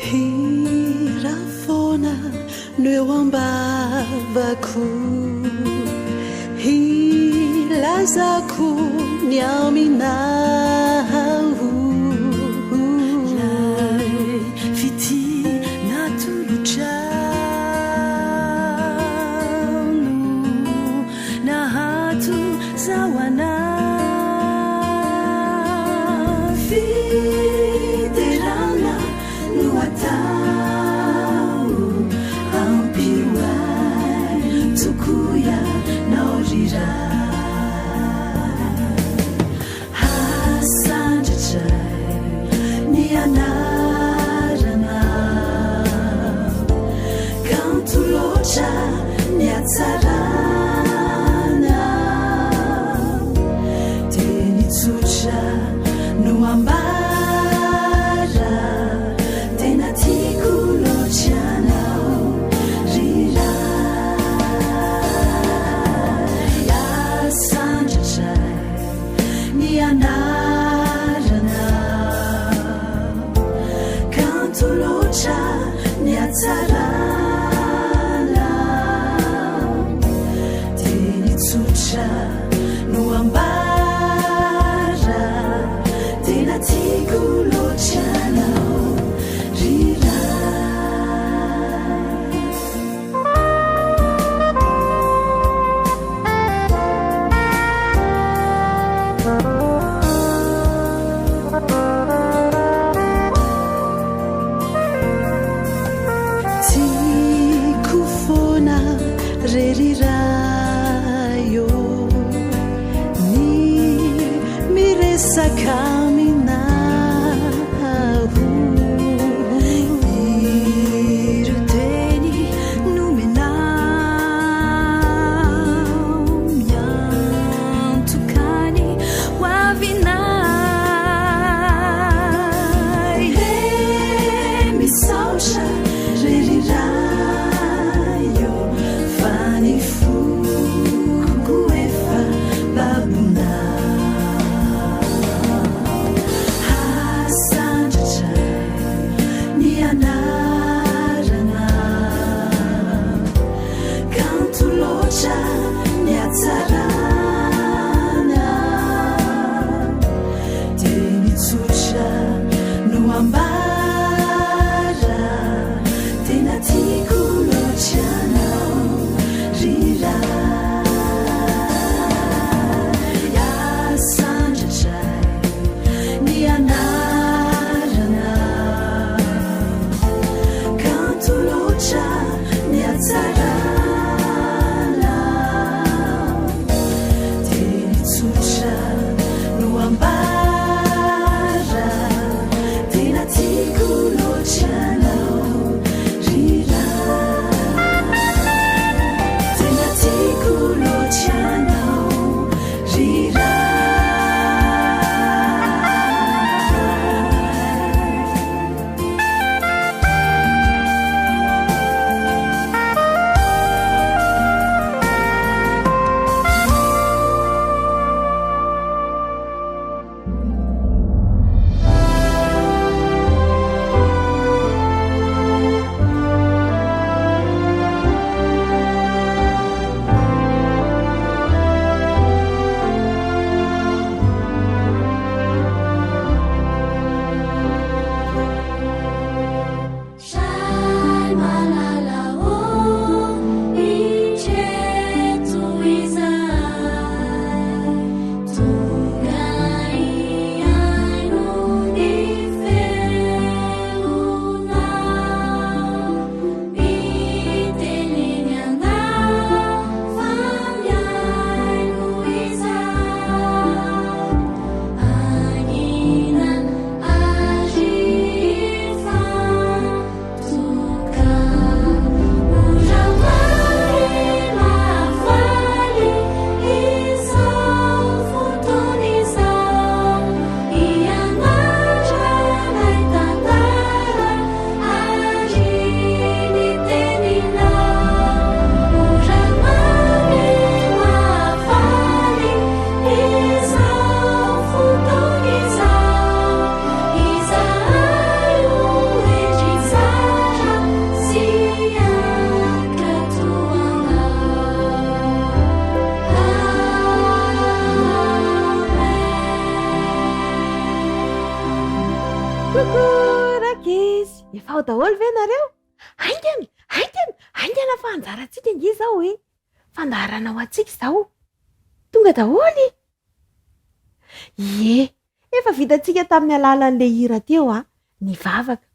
hirafona no eo ambavako hilazako ny aminao lay fity natolotrano nahato zao anao fiderana no atao ampioay tokoya naorira hasandratra ny anarana kanto loatra ny atsarana teny tsotra no ambara tena tiako loatranao rira asandratra ny anarana kanto loatra ny atsarana teny tsotra no ambara tena tiako loatranao rira efa ao daholo ve nareo? Aingana fa anjarantsika nge zao hoe fandaharana ho antsika izao tonga daholy. Ie, efa vitantsika tamin'ny alalan'le hira teo ny vavaka,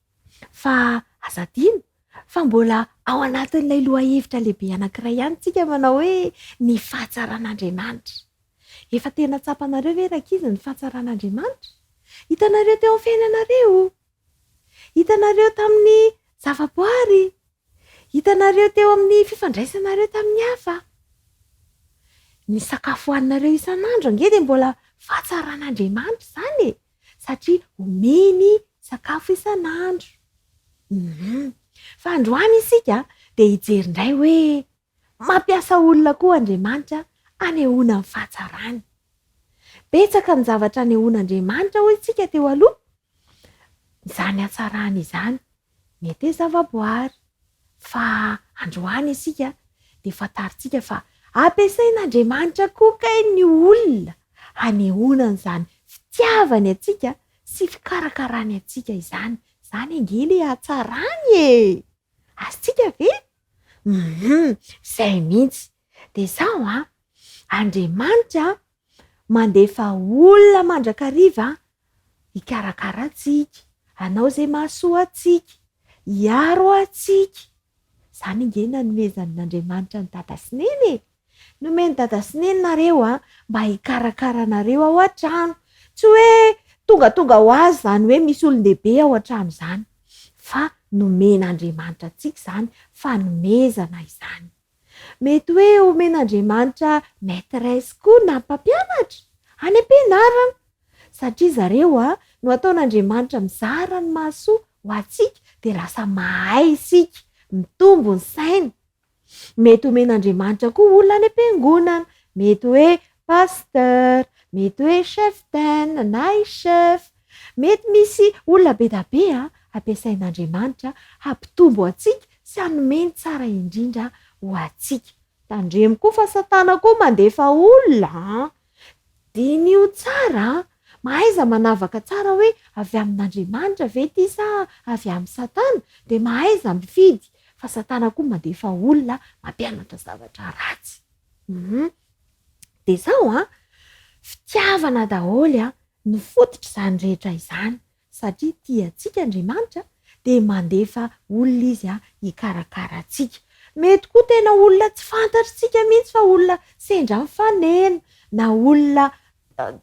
fa azadino fa mbola ao anatin'ilay lohahevitra lehibe anankiray ihany tsika manao hoe ny fahatsaran'Andriamanitra. Efa tena tsapanareo ve rakizy ny fahatsaran'Andriamanitra? Hitanareo teo amin'ny fiainanareo, hitanareo tamin'ny zavaboary, hitanareo teo amin'ny fifandraisanareo tamin'ny hafa. Ny sakafo hohaninareo isan'andro ange dia mbola fahatsaran'Andriamanitra izany e, satria omeny sakafo isan'andro. Fa androany isika dia hijery indray hoe mampiasa olona koa Andriamanitra anehoana ny fahatsarany. Betsaka ny zavatra anehoan'Andriamanitra hoy isika teo aloha. Izany hatsarany izany mety zavaboary, fa androany isika dia fantarintsika fa ampiasain'Andriamanitra koa kay ny olona anehoana an'izany fitiavany atsika sy fikarakarany atsika izany. Izany angely hatsarany e. Azontsika ve? Izay mihitsy. Dia izao Andriamanitra mandefa olona mandrakariva hikarakara atsika, hanao izay mahasoa atsika, hiaro atsika. Izany nge nanomezan'Andriamanitra ny Dada sy Neny e. Nomeny Dada sy Neny nareo mba hikarakara anareo ao an-trano. Tsy hoe tonga ho azy izany hoe misy olon-dehibe ao an-trano izany, fa nomen'Andriamanitra antsika izany, fanomezana izany. Mety hoe omen'Andriamanitra maîtresse koa na mpampianatra any am-pianarana, satria zareo no ataon'Andriamanitra mizara ny mahasoa ho antsika dia lasa mahay isika, mitombo ny saina. Mety omen'Andriamanitra koa olona any am-piangonana, mety hoe pasteur, mety hoe chef d'âne na chef. Mety misy olona be da be ampiasain'Andriamanitra hampitombo antsika sy hanomeny tsara indrindra ho antsika. Tandremo koa fa Satana koa mandefa olona. Dinio tsara, mahaiza manavaka tsara hoe avy amin'Andriamanitra ve ity sa avy amin'ny Satana, dia mahaiza mifidy. Fa Satana koa mandefa olona mampianatra zavatra ratsy. Dia izao fitiavana daholy ny fototra izany rehetra izany, satria tia antsika Andriamanitra dia mandefa olona izy hikarakara antsika. Mety koa tena olona tsy fantatritsika mihitsy, fa olona sendra mifanena na olona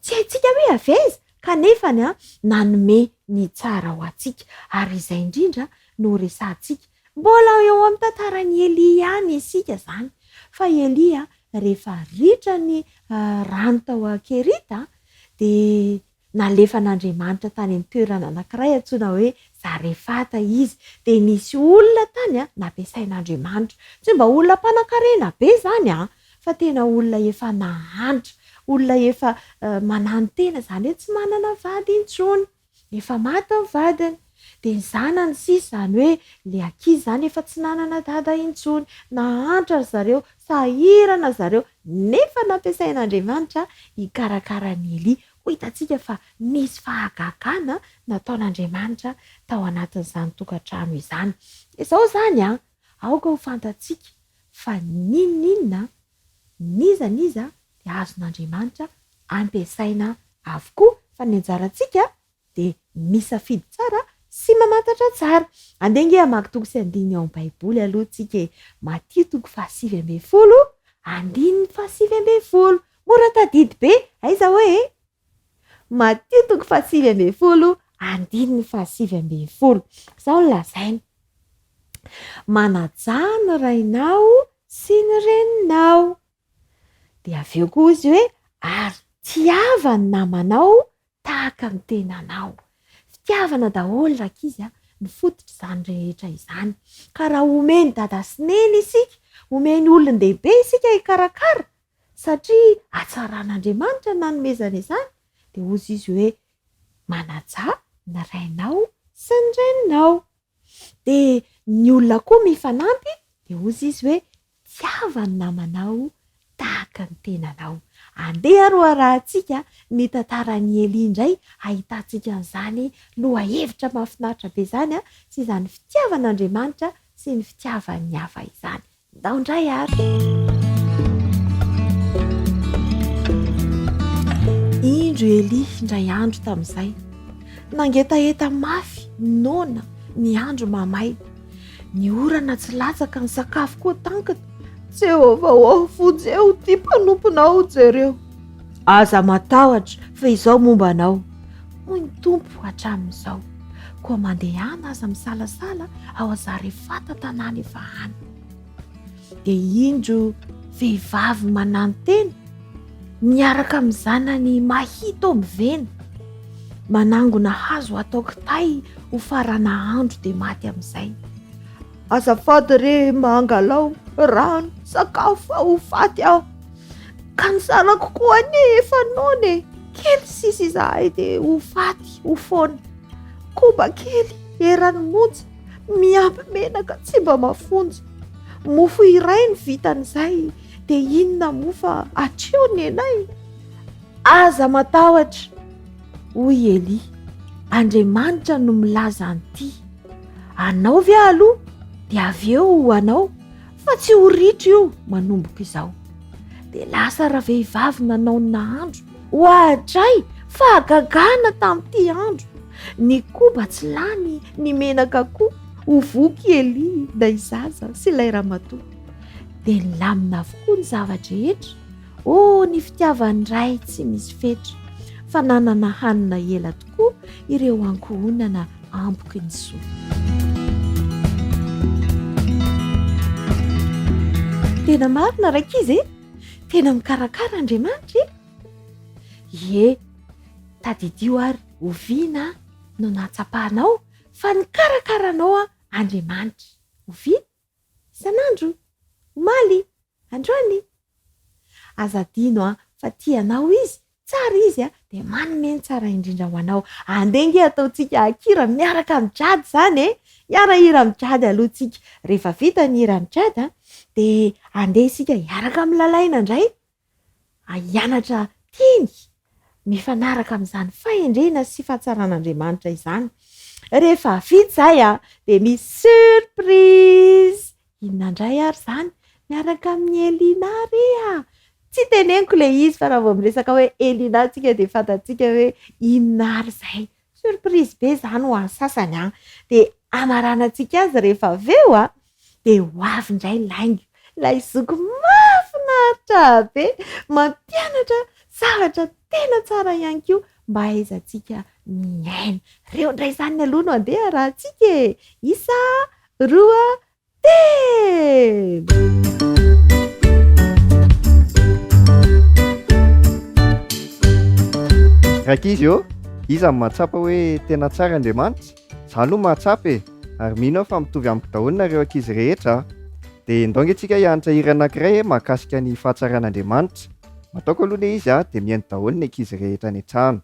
tsy haintsika hoe aveza, kanefa nanome ny tsara ho antsika. Ary izay indrindra no resantsika. Mbola eo amin'ny tantaran'i Elia ihany isika izany, fa Elia rehefa ritra ny rano tao Kerita dia nalefan'Andriamanitra tany amin'ny toerana anankiray antsoina hoe Zarefata izy. Dia nisy olona tany nampiasain'Andriamanitra. Tsy mba olona mpanan-karena be izany fa tena olona efa nahantra, olona efa manano tena, izany hoe tsy manana vady intsony, efa maty ny vadiny. Dia ny zanany sisa, izany hoe le ankizy izany efa tsy nanana dada intsony, nahantra zareo, sahirana zareo, nefa nampiasain'Andriamanitra hikarakara ny Elia. Ho hitantsika fa nisy fahagagana nataon'Andriamanitra tao anatin'izany tokantrano izany. Izao izany aoka ho fantatsika fa ninona niza dia azon'Andriamanitra ampiasaina avokoa, fa ny anjarantsika dia misafidy tsara sy mamantatra tsara. Andeha hamaky toko sy andiny ao amin'ny Baiboly aloha tsika. Matio toko 7:10, andiny 7:10. Mora tadidy be, aiza hoe Matio toko 7:10, andiny 7:10. Izao no lazainy: manajà ny rainao sy ny reninao. Dia avy eo koa izy hoe ary tiava ny namanao tahaka ny tenanao. Fitiavana daholo rakizy ny fototra izany rehetra izany. Ka raha omeny Dada sy Neny isika, omeny olon-dehibe isika hikarakara, satria hatsaran'Andriamanitra nanomezana izany, dia hozy izy hoe manajà ny rainao sy ny reninao. Dia ny olona koa mifanampy, dia hozy izy hoe tiava ny namanao tahaka ny tenanao. andeha roarahantsika ny tantarany Eli indray, ahitantsika n'izany loha hevitra mahafinaritra be zany sy izany fitiavan'Andriamanitra sy ny fitiavan'ny hafa izany. Ndao indray ary. Indro Eli indray andro tamin'izay, nangetaheta mafy nona ny andro mamay, ny orana tsy latsaka, ny sakafo koa tankina. Jehovah vonjeo ty mpanomponao jereo, aza matahotra fa izao momba anao, hoy ny tompo hatramin'izao, koa mandehana aza misalasala ao azary fata tanàna efa any. Dia indro vehivavy manano-tena miaraka amin'ny zanany mahito mivena, manangona hazo atao kitay ho farana andro dia maty amin'izay. Azafady re mangalao rano sakafo ho faty aho, ka ny zanako koa efa none, kely sisy izahay dia ho faty ho foana. Koba kely erany monja miampy menaka tsy mba mafonja, mofo iray ny vitan'izay dia inona mofa atreo ny anay, aza matahotra. Hoy Eli, Andriamanitra no milaza an'ity, anao ve aloha dia avy eo anao, fa tsy ho ritra io manomboka izao. Dia lasa raha vehivavy nanao ny nahandro, hoadray fa gagana tamin'ity andro, ny koba tsy lany, ny menaka koa ho voky Eli nday zaza sy ilay ramatoa. Dia nilamina avokoa ny zavatra rehetra. Ny fitiavan'ny ray tsy misy fetra, fa nanana hanina ela tokoa ireo ankohonana ampoky ny soa. Tena marina rakizy, tena mikarakara Andriamanitra. Ie, tadidio ary oviana no natsapahanao, fa nikarakaranao Andriamanitra. Oviana isan'andro, omaly, androany. Azadino fa tianao izy, tsara izy dia manome tsara indrindra ho anao. Andengy ataontsika akira miaraka amin'ny jady zany, hiara-hira amin'ny jady alohantsika. Rehefa vita ny hira amin'ny jady dia andeha isika hiaraka amin'ny lalaina indray, hianatra teny mifanaraka amin'izany fahendrena sy fahatsaran'Andriamanitra izany. Rehefa vita izay dia misy surprise. Inona indray ary izany? Miaraka amin'ny Elina ary tsy teneniko le izy, fa raha vao miresaka hoe Elina tsika dia fantatsika hoe inona ary izay. Surprise be izany ho an'ny sasany dia amaranantsika azy rehefa avy eo dia ho avy indray laingo, ilay zoko mahafinaritra be, mampianatra zavatra tena tsara ihany koa mba hahaizantsika miaina. Reo indray izany aloha no andeha rahantsika. Isa, roa, telo. Rakizy iza mahatsapa hoe tena tsara Andriamanitra, za aloha mahatsapa ary mino aho fa mitovy amiko daholo nareo ankizy rehetra. Dia ndao antsika hianatra hira anankiray mahakasika ny fahatsaran'Andriamanitra. Mataoko aloha le izy dia mihaino daholo ny ankizy rehetra any an-trano.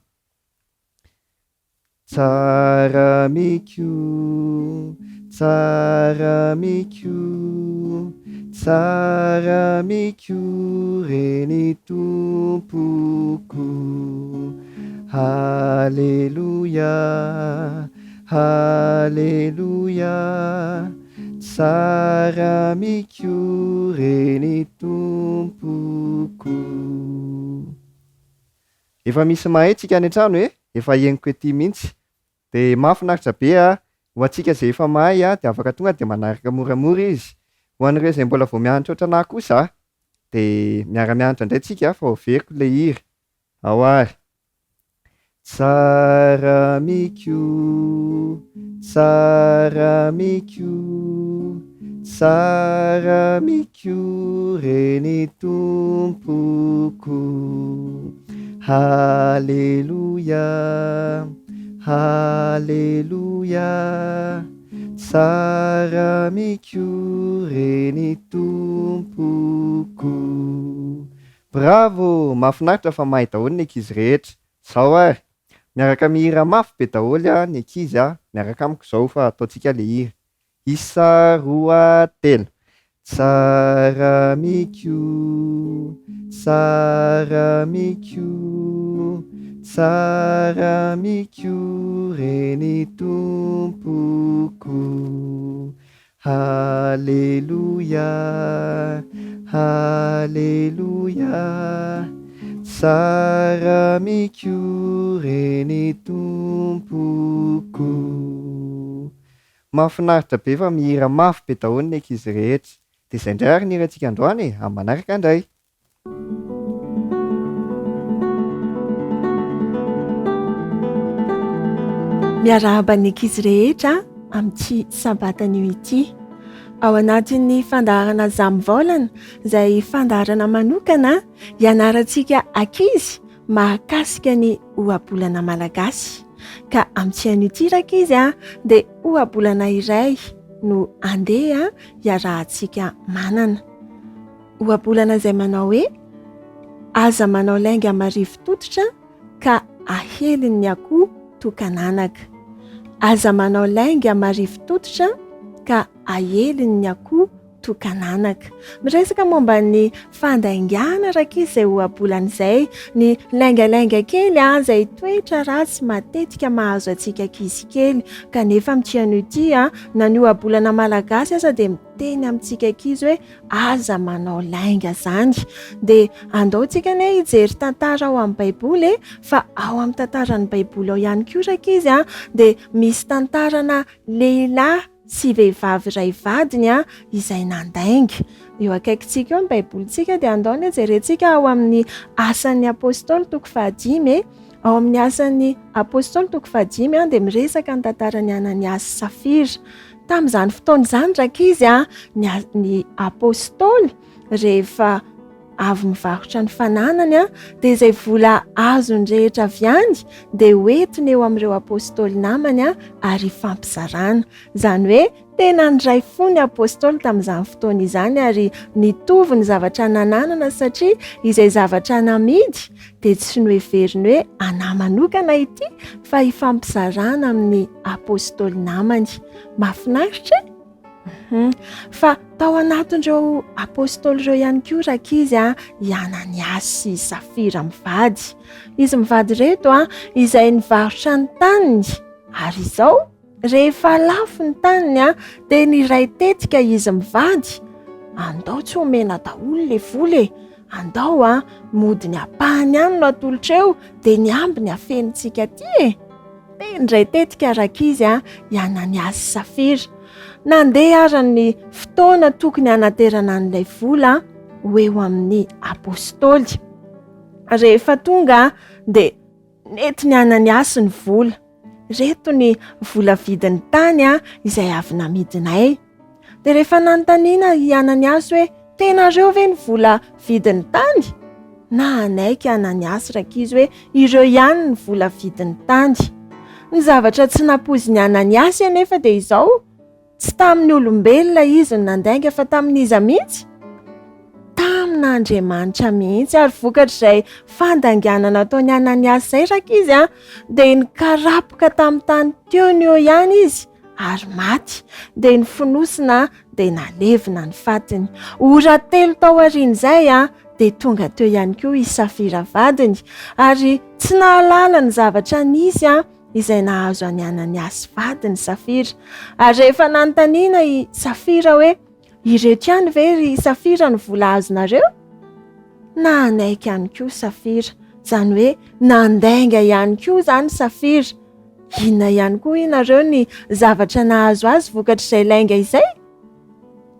Tsara miko, tsara miko, tsara miko reny tompoko. Haleluya, haleluya, tsara miko reny tompoko. Efa misy mahay tsika any an-trano efa henoko ety mihitsy. Dia mahafinaritra be ho antsika izay efa mahay dia afaka tonga dia manaraka moramora izy. Ho an'ireo izay mbola vao mianatra ohatranahy kosa dia miara-mianatra indray tsika fa overiko ilay hira. Ao ary. Tsara miko, tsara miko, tsara miko reny tompoko. Haleluya, haleluya, tsara miko reny tompoko. Bravo, mahafinaritra fa mahay daholo ny ankizy rehetra. Zao ary, miaraka mihira mafy be daholo ny ankizy miaraka amiko zao fa ataontsika le hira. Isa, roa, telo. tsara miko, tsara miko, tsara miko reny tompoko. Haleluya, haleluya, tsara miko reny tompoko. Mahafinaritra be fa mihira mafy be daholo ny ankizy rehetra. Dia izay indray ary ny hirantsika androany amin'ny manaraka indray. Miarahaba ny ankizy rehetra amin'ity sabatan'io ity. Ao anatin'ny fandaharana Zambolana, izay fandaharana manokana ianarantsika ankizy mahakasika ny ohabolana malagasy. Ka amin'ity an'ity rakizy dia ohabolana iray no andeha iarahantsika manana. Ohabolana izay manao hoe aza manao lainga marivo tototra ka ahelin ny akoho tokananaka. Aza manao lainga marivo tototra ka ahelin ny akoho tokananaka. Miresaka momba ny fandaingana rakizy izay ohabolana izay, ny laingalainga kely izay toetra ratsy matetika mahazo antsika ankizy kely. Kanefa amin'ity an'ity na ny ohabolana malagasy aza dia miteny amintsika ankizy hoe aza manao lainga zany. Dia andaontsika ne hijery tantara ao amin'ny baiboly, fa ao amin'ny tantaran'ny baiboly ao ihany koa rakizy dia misy tantarana lehilahy sy vehivavy iray vadiny izay nandainga. Eo akaikintsika eo ny baibolintsika dia andaony jerentsika ao amin'ny asan'ny apôstôly toko 5. Ao amin'ny asan'ny apôstôly toko 5 dia miresaka ny tantaran'ny Ananiasy sy Safira. Tamin'izany fotoana izany rakizy ny apôstôly rehefa avy mivarotra ny fananany dia izay vola azony rehetra avy any dia hoentiny eo amin'ireo apôstôly namany ary fampizarana. Izany hoe tena ndray fo ny apôstôly tamin'izany fotoana izany ary nitovy ny zavatra nananana, satria izay zavatra namidy dia tsy noheveriny hoe anahy manokana ity fa hifampizarana amin'ny apôstôly namany. Mahafinaritra. Fa tao anatin'ireo apôstôly ireo ihany koa rakizy i Ananiasy sy Safira mivady. Izy mivady reto izay nivarotra ny taniny, ary izao rehefa lafo ny taniny dia niray tetika izy mivady. Andao tsy homena daholo le vola, andao mody ny apahany ihany no atolotra eo dia ny amby ny afenitsika aty. Dia niray tetika rakizy i Ananiasy sy Safira. Nandeha ary ny fotoana tokony hanaterana an'ilay vola ho eo amin'ny apôstôly. Rehefa tonga dia nety ny Ananiasy ny vola. Reto ny vola vidin'ny tany izay avy namidinay. Dia rehefa nanontaniana i Ananiasy hoe tenareo ve ny vola vidin'ny tany? Na anaiky Ananiasy rakizy hoe ireo ihany ny vola vidin'ny tany. Ny zavatra tsy napozy ny Ananiasy anefa dia izao, tsy tamin'ny olombelona izy no nandainga fa tamin'iza mihitsy? Tamin'Andriamanitra mihitsy. Ary vokatra izay fandanganana ataon'ny Ananiasy izay rakizy dia nikarapoka tamin'ny tany teo ny eo ihany izy ary maty. Dia ny fonosina dia nalevina ny fatiny. Ora 3 tao aoriana izay dia tonga teo ihany koa i Safira vadiny, ary tsy nahalala ny zavatra nisy izay nahazo any Ananiasy vadiny Safira. Ary rehefa nanontaniana i Safira hoe ireto ihany ve ry Safira ny vola azonareo? Na anaiky ihany koa Safira. Izany hoe nandainga ihany koa izany Safira. Inona ihany koa ianareo ny zavatra nahazo azy vokatra izay lainga izay?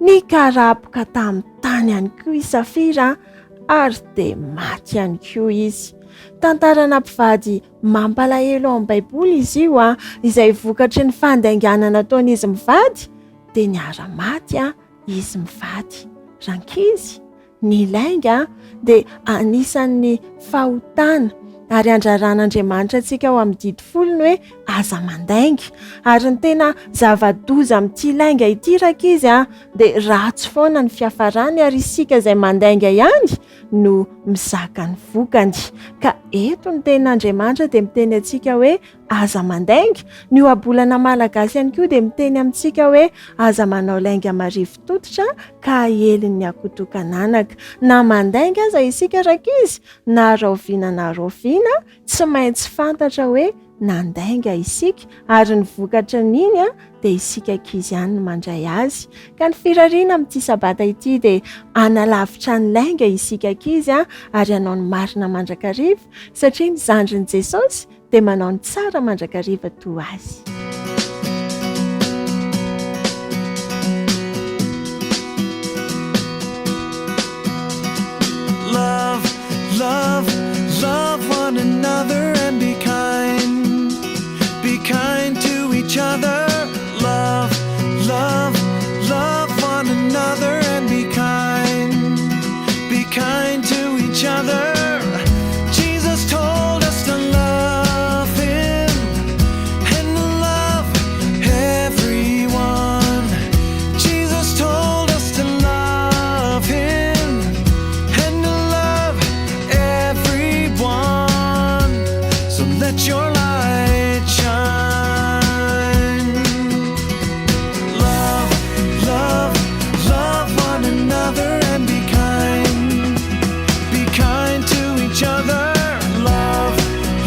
Nikarapoka tamin'ny tany ihany koa i Safira ary dia maty ihany koa izy. Tantarana mpivady mampalahelo ao amin'ny baiboly izy io izay vokatry ny fandainganana nataon'izy mivady dia niara-maty izy mivady. Rankizy, ny lainga dia anisan'ny fahotana ary andraran'Andriamanitra antsika ao amin'ny didy folony hoe aza mandainga ary ny tena zava-doza amin'ity lainga ity raka izy dia ratsy foana ny fiafarany ary isika izay mandainga ihany no mizaka ny vokany ka eto ny tenin'Andriamanitra dia miteny antsika hoe aza mandainga ny ohabolana malagasy ihany koa dia miteny amintsika hoe aza manao lainga marivo tototra ka ahelin'ny akotokananaka na mandainga aza isika raka izy na raoviana na raoviana tsy maintsy fantatra hoe nandainga isika ary ny vokatra n'iny dia isika ankizy ihany no mandray azy ka ny firariana amin'ity sabata ity dia analavitra ny lainga isika ankizy ary hanao ny marina mandrakariva satria ny zandrin'i Jesosy dia manao ny tsara mandrakariva toa azy. Love, love, love one another and be kind to each other. Love, love, love one another and be kind to each other. Jesus told us to love Him and to love everyone. Jesus told us to love Him and to love everyone. So let your light shine. Love, love, love one another and be kind to each other. Love,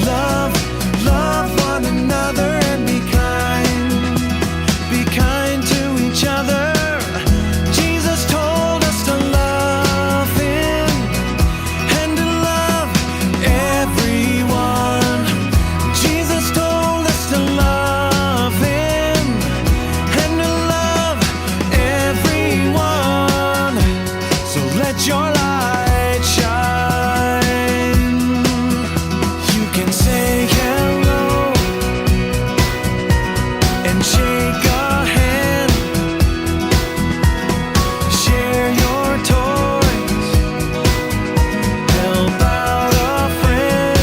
love, love one another and be kind to each other. Jesus told us to love Him and to love everyone. Jesus told us to love Him and to love everyone. So let your light shine. You can say hello and shake a hand. Share your toys, help out a friend,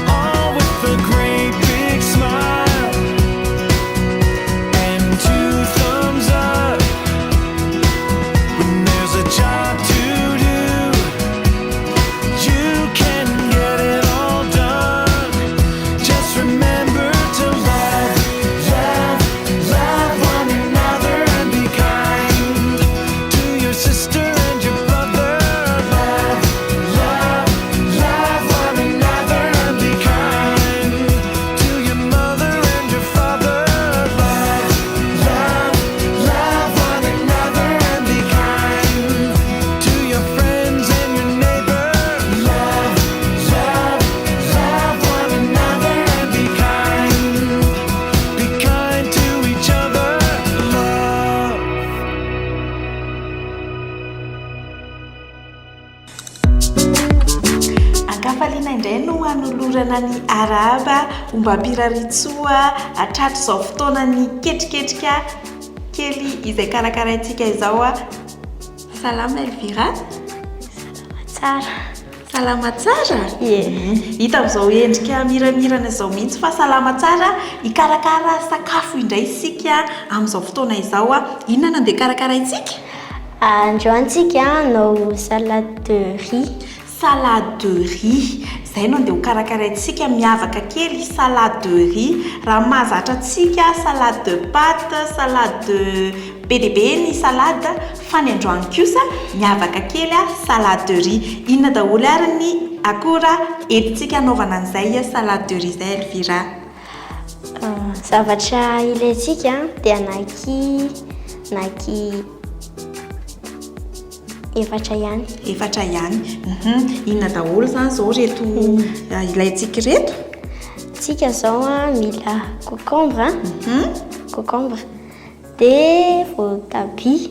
all with a great big smile and 2 thumbs up. When there's a job to do, you can get it all done. Just remember to love, love, love one another and be kind to your sister and your brother. Love, love, love one another and be kind to your mother and your father. Love, love, love one another and be kind to your friends and your neighbor. Love, love, love one another and be kind to each other. Love. Ankafaliana indray no hanolorana ny araba omba ampiraritsoa atrato izao fotoana ny ketriketrika kely izay karakaraintsika izao Salama Elvira. Tsara. Salama tsara? Hita amin'izao endrika miramirana izao mihitsy fa salama tsara. Ikarakara sakafo indray isika amin'izao fotoana izao. Inona no andeha karakaraintsika? Androantsika no salade de riz. Salade de riz. Zay no andeha ho karakaraintsika miavaka kely salade de riz. Raha mahazatra antsika salade de pâte, salade de be dia be ny salade fa ny androany kosa miavaka kely salade de riz. Inona daholo ary ny akora entintsika anaovana an'izay salade de riz izay Elvira? Zavatra ilaintsika dia anaky efatra ihany. Efatra ihany. Inona daholo zany izao reto ilaintsika reto? Tsika izao mila concombre, concombre, dia voatabia,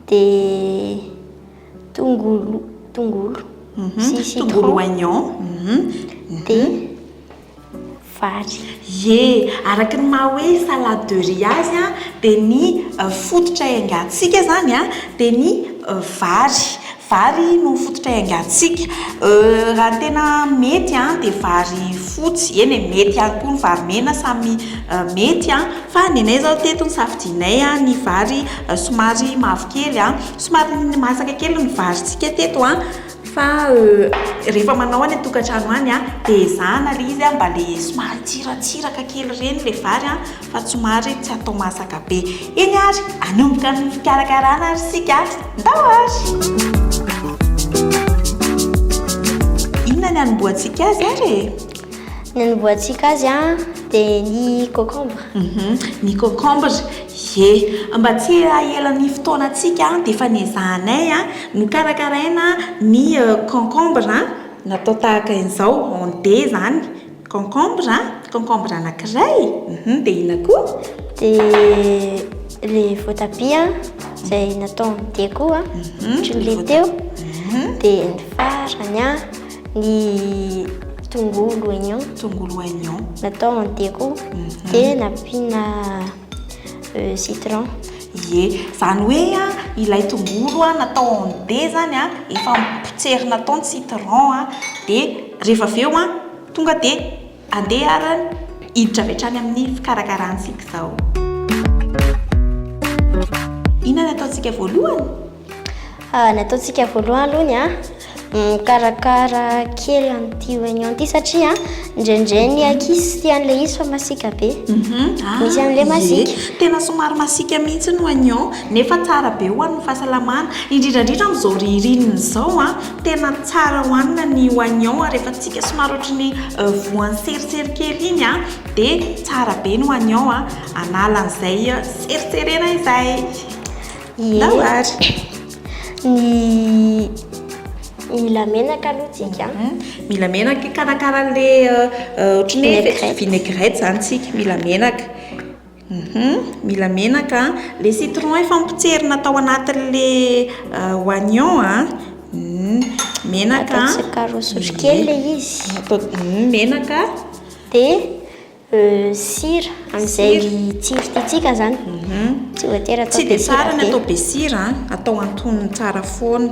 dia tongolo, sy citron, tongolo oignon, dia vary. Araka ny maha hoe salade de riz azy dia ny fototra iangatsika zany dia ny vary. vary no fototra iangatsika. Raha tena mety dia vary fotsy, eny mety ihany koa ny vary mena, samy mety fa ny anay zao teto ny safidianay ny vary somary mavokely somary masaka kely ny varytsika teto fa rehefa manao any tokantrano any dia ezahana le izy mba le somary tsiratsiraka kely reny le vary fa somary tsy atao masaka be. Eny ary anomboka ny fikarakarana ary sika ndao ary. Inona ny anomboantsika azy ary? Ny anomboantsika azy dia ny concombre. Ny concombre, mba tsy elan'ny fotoanantsika dia efa nezahanay no karakaraina ny concombre natao tahaka izao onde zany. Concombre anankiray, dia ina koa? Dia le voatabia izay natao onde koa ohatran'le teo. Dia ny farany ny tongolo oignon natao onde koa. Dia nampiana citron. Zany hoe ilay tongolo natao onde zany efa potserina tao ny citron dia rehefa avy eo tonga dia andeha ary hiditra avy hatrany amin'ny fikarakarantsika izao. Inona ny ataontsika voalohany? Ny ataontsika voalohany alohany mikarakara kely an'ity oignon ity satria indraindray ny ankizy tian'ilay izy fa masika be. Misy amin'ilay masika. Tena somary masika mihitsy ny oignon nefa tsara be ho an'ny fahasalamana, indrindrandrindra amin'izao ririnina izao tena tsara hohanina ny oignon rehefa tsika somary ohatran'ny voan'ny seriseri kely iny dia tsara be ny oignon anala an'izay seriserena izay. Ndao ary. Mila menaka aloha tsika. Mila menaka karakarahan'le ohatran'ny hoe vinaigrette zany tsika. Mila menaka le citron efa mipotserina tao anatin'le oignon menaka. Ataontsika roa sotro kely le izy. Menaka. Dia sira amin'izay tsiro tiantsika zany. Tsy voatery atao be sira be. Tsy dia tsara ny atao be sira, atao antonony tsara foana.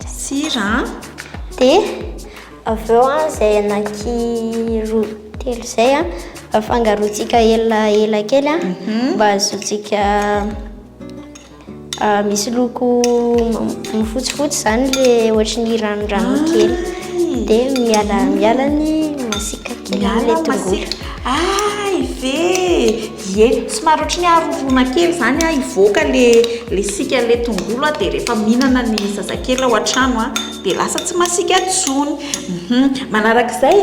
Sira. Dia avy eo izay anaky roa telo izay afangaroantsika ela kely mba ahazoantsika misy loko mifotsifotsy zany le ohatran'ny ranodrano kely. Dia miala ny masika kely le tongolo. Somary ohatran'ny arorona kely zany ivoaka le sika le tongolo dia rehefa mihinana ny zazakely ao an-trano dia lasa tsy masika intsony. Manarak'izay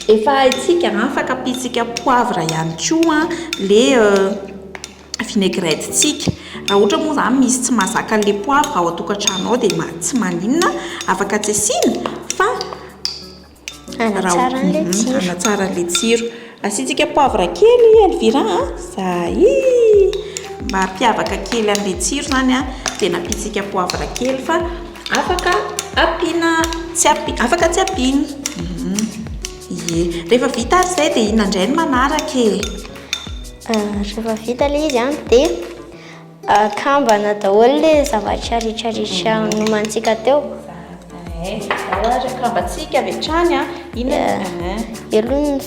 efa haintsika afaka ampiantsika poivre ihany koa le vinaigrette-tsika. Raha ohatra moa zany misy tsy mahazaka le poivre ao an-tokantrano ao dia tsy maninona afaka tsy asiana fa anatsara an'ilay tsiro. Asiantsika poivre kely Elvira mba hampiavaka kely an'ilay tsiro zany dia nampiantsika poivre kely fa afaka ampiana afaka tsy ampiana. Rehefa vita ary izay dia inona indray ny manaraka rehefa vita ilay izy dia akambana daholo le zavatra rehetrarehetra nomantsika teo. Akambatsika avy hatrany aloha ny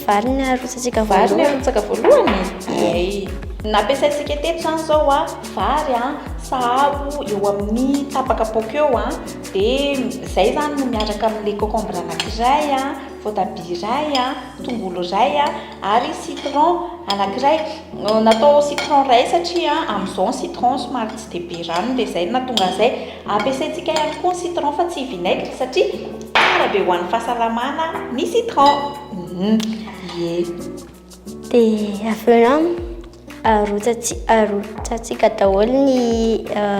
vary ny arotsantsika voalohany. Nampiasaintsika teto zany izao vary sahabo eo amin'ny tapaka paoka eo dia izay zany no miaraka amin'ilay concombre anankiray, voatabia iray, tongolo iray ary citron anankiray. Natao citron iray satria amin'izao ny citron somary tsy dia be rano dia izay nahatonga izay ampiasaintsika ihany koa ny citron fa tsy vinaigre satria tsara be ho an'ny fahasalamana ny citron. Dia avy eo arotsatsika daholo ny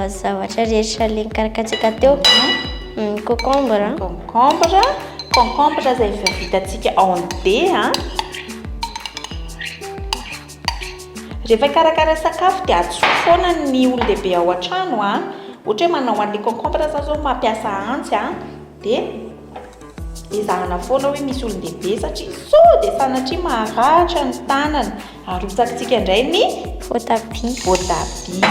zavatra rehetra le nikarakaratsika teo. Concombre izay vitantsika onde. Rehefa karakara sakafo dia atsoa foana ny olon-dehibe ao an-trano ohatra hoe manao an'ilay concombre zao mampiasa antsy dia ezahana foana hoe misy olon-dehibe satria dia sanatria maharatra ny tanana. Arotsakitsika indray ny voatabia.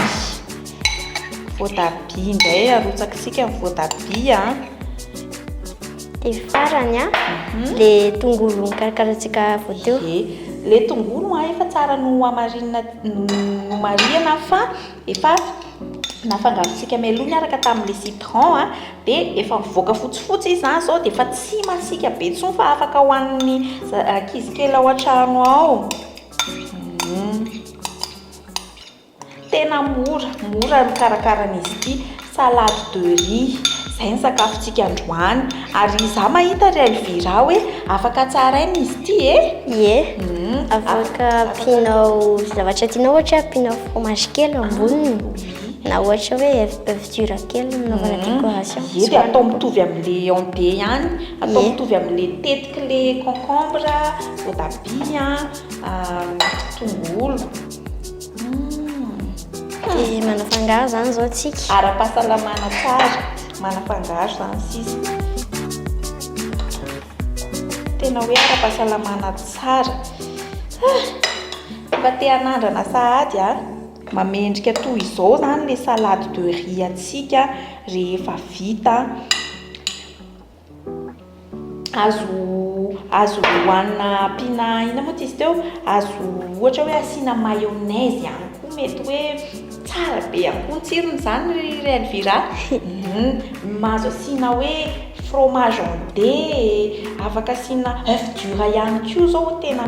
voatabia indray arotsakitsika ny voatabia dia farany a le tongolo nikarakaratsika vao teo. Le tongolo efa tsara no amarinina no mariana fa efa nafangarontsika mialoha miaraka tamin'le citron dia efa mivoaka fotsifotsy izy zany zao dia efa tsy masika be intsony fa afaka hohanin'ny ankizy kely ao an-trano ao. Tena mora mikarakaran'izy ity salade de riz. Zay ny sakafontsika androany ary za mahita ry Elvira hoe afaka tsaraina izy ity Ie, afaka ampianao zavatra tianao ohatra ampianao fromage kely amboniny na ohatra hoe œuf dur kely nanaovana décoration. Dia atao mitovy amin'le onde ihany, atao mitovy amin'le tetika le concombre, voatabia, tongolo. Dia manafangaro zany zao tsika. Ara-pahasalamana tsara, manafangaro zany sisa. Tena hoe ara-pahasalamana tsara. Efa te hanandrana sahady mamendrika toy izao zany le salade de riz atsika rehefa vita. Azo hohanina ampiana ina moa izy teo, azo ohatra hoe asiana mayonnaise ihany koa mety hoe tsara be ihany koa ny tsirony zany ry Elvira. Mahazo asiana hoe fromage ondé, afaka asiana œuf dur ihany koa zao tena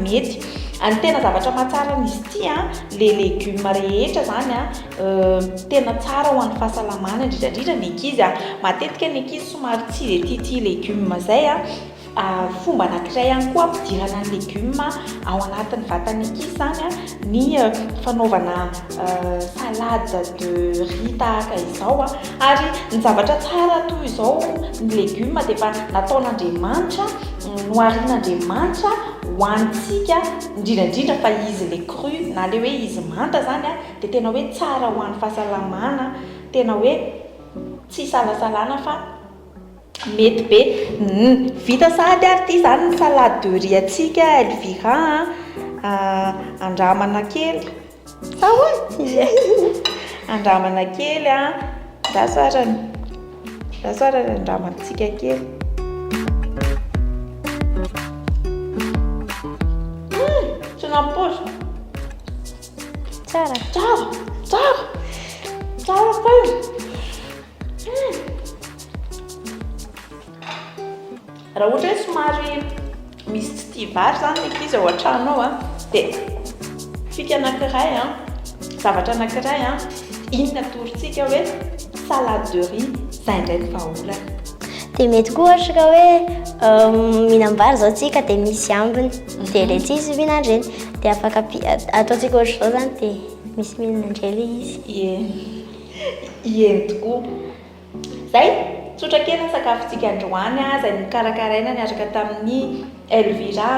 mety. Any tena zavatra mahatsara n'izy ity le légumes rehetra zany tena tsara ho an'ny fahasalamana indrindrandrindra ny ankizy matetika ny ankizy somary tsy de tia légumes zay fomba anankiray ihany koa ampidirana ny légumes ao anatin'ny vatany ankizy zany ny fanaovana salade de riz tahaka izao ary ny zavatra tsara toy izao ny légumes dia efa nataon'Andriamanitra noharian'Andriamanitra hoanitsika indrindrandrindra fa izy le cru na le hoe izy manta zany dia tena hoe tsara ho an'ny fahasalamana, tena hoe tsy salasalana fa mety be. Vita sady ary ity zany ny salade de riz atsika Elvira. Andramana kely andramana kely da soarany andramantsika kely. Nampôso tsara kay. Raha ohatra hoe somary misy tsy tia vary zany ny ankizy ao an-trano ao dia fika anankiray zavatra anankiray inona torontsika hoe salade de riz zay ndraiky vahaolana. Dia mety koa ohatra ka hoe mihinam-bary zao tsika dia misy ambiny dia ilay tsisy mihinandreny dia afaka ataontsika ohatra zao zany dia misy mihinandreny ilay izy. Ien tokoa. Zay tsotra kely ny sakafontsika androany zay nikarakaraina niaraka tamin'ny Elvira.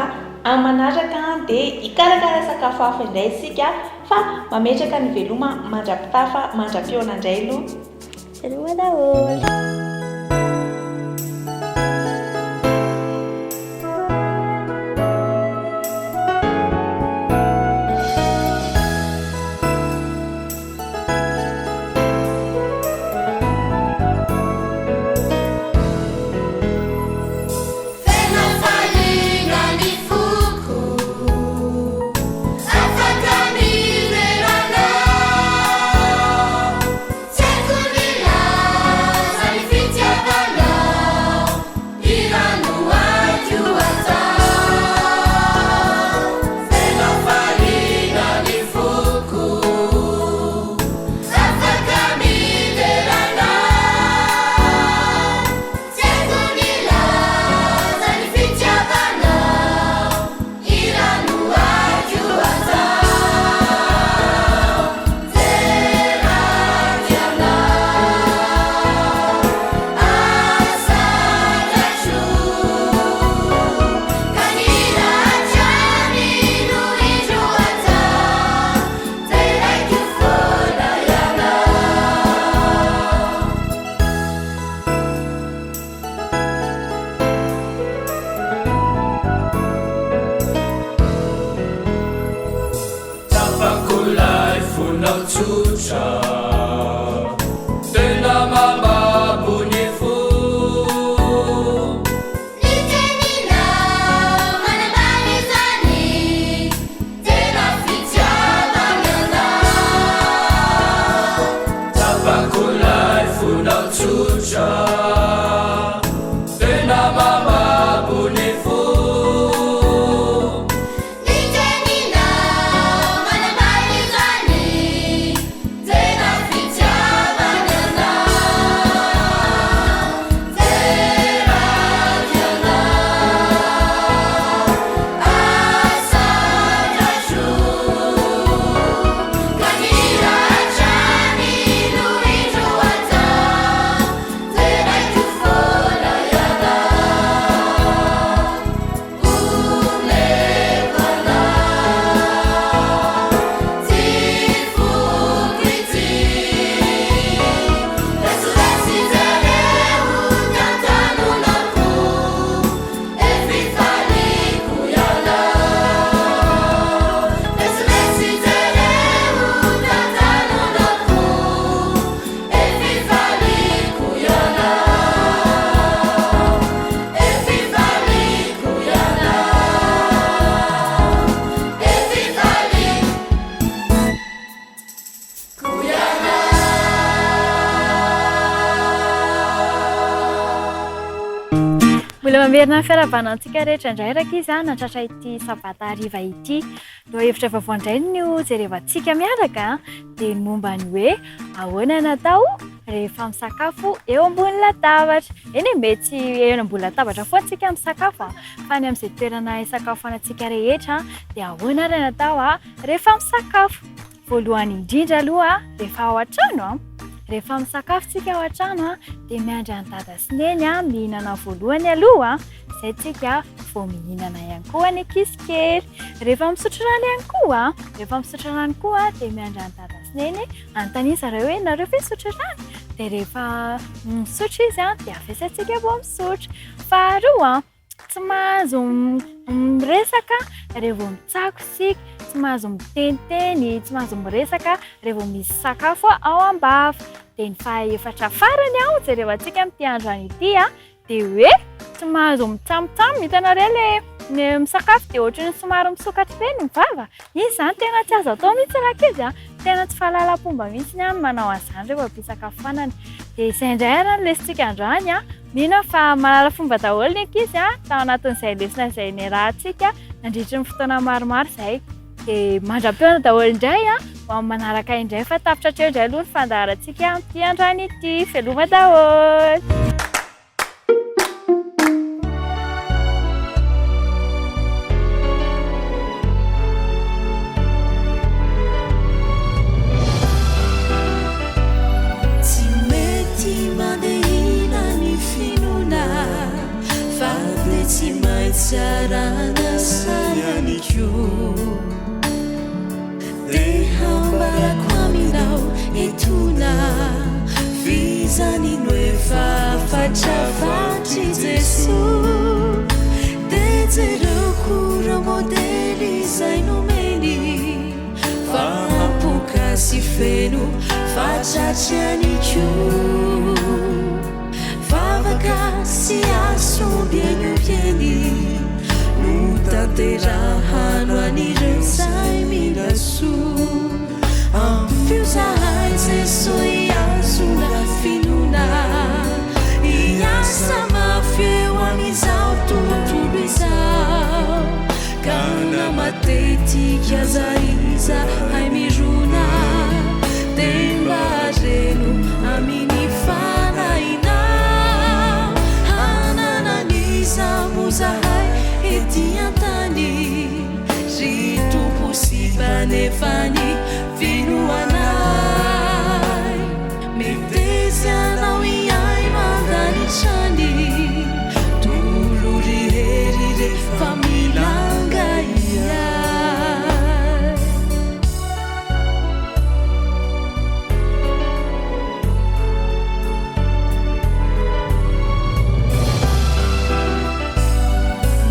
Manaraka dia hikarakara sakafo hafa indray isika fa mametraka ny veloma mandra-pitafa mandra-piona indray aloha. Veloma daholo. Tsucha namerina fiarabanantsika rehetra indray raka izy a natratra ity sabata hariva ity no hevitra vaovao indray no jerevantsika miaraka dia momba ny hoe ahoana natao rehefa misakafo eo ambony latabatra. Eny mety eo ambony latabatra foana tsika misakafo fa ny amin'izay toerana hisakafoanantsika rehetra dia ahoana raha natao rehefa misakafo. Voalohany indrindra aloha rehefa ao an-trano rehefa misakafotsika ao an-trano dia miandry any dada sy neny mihinana voalohany aloha izay tsika vao mihinana ihany koa ny ankizy kely. Rehefa misotro rano ihany koa dia miandry any dada sy neny anontaniana zareo hoe nareo ve misotro rano, dia rehefa misotro izy dia avesantsika vao misotro. Faharoa tsy mahazo miresaka rehefa vao mitsako isika, tsy mahazo miteniteny, tsy mahazo miresaka rehefa misy sakafo ao am-bava. Dia ny fahaefatra farany jerevantsika amin'ity androany ity dia hoe tsy mahazo mitsamotsamo. Hitanareo ilay misakafo dia ohatran'ny somary misokatra ireny ny vava. Izy izany tena tsy azo atao mihitsy raha izy tena tsy fahalalam-pomba mihitsy ny manao an'izany rehefa mpisakafoanana. Dia izay indray ary no lesintsika androany mino fa mahalala fomba daholo ny ankizy tao anatin'izay lesona izay niarahantsika nandritra ny fotoana maromaro izay. Dia mandram-peona daholo indray ho amin'ny manaraka indray fa tapitra hatreo indray aloha ny fandaharantsika amin'ity androany ity. Veloma daholo. Sarana sayaniko dehambara kwaminao etuna vizani noefa fatravatry Jesu dejerokura modely zay nomeny fahapoka sy feno fatratry aniko vavaka sy asomby anyopieny tanterahano anireo zay minaso amfio zahay Jesu iazona finona iasa mafyeo amizao tontolo izao kana matetika zaiza hay mirona demba reno aminy fanainao hanananiza mozahay etiantany ritomposibanyefany vinoanay metesy anao iay manganitrany tolo rihery refa milanga iay.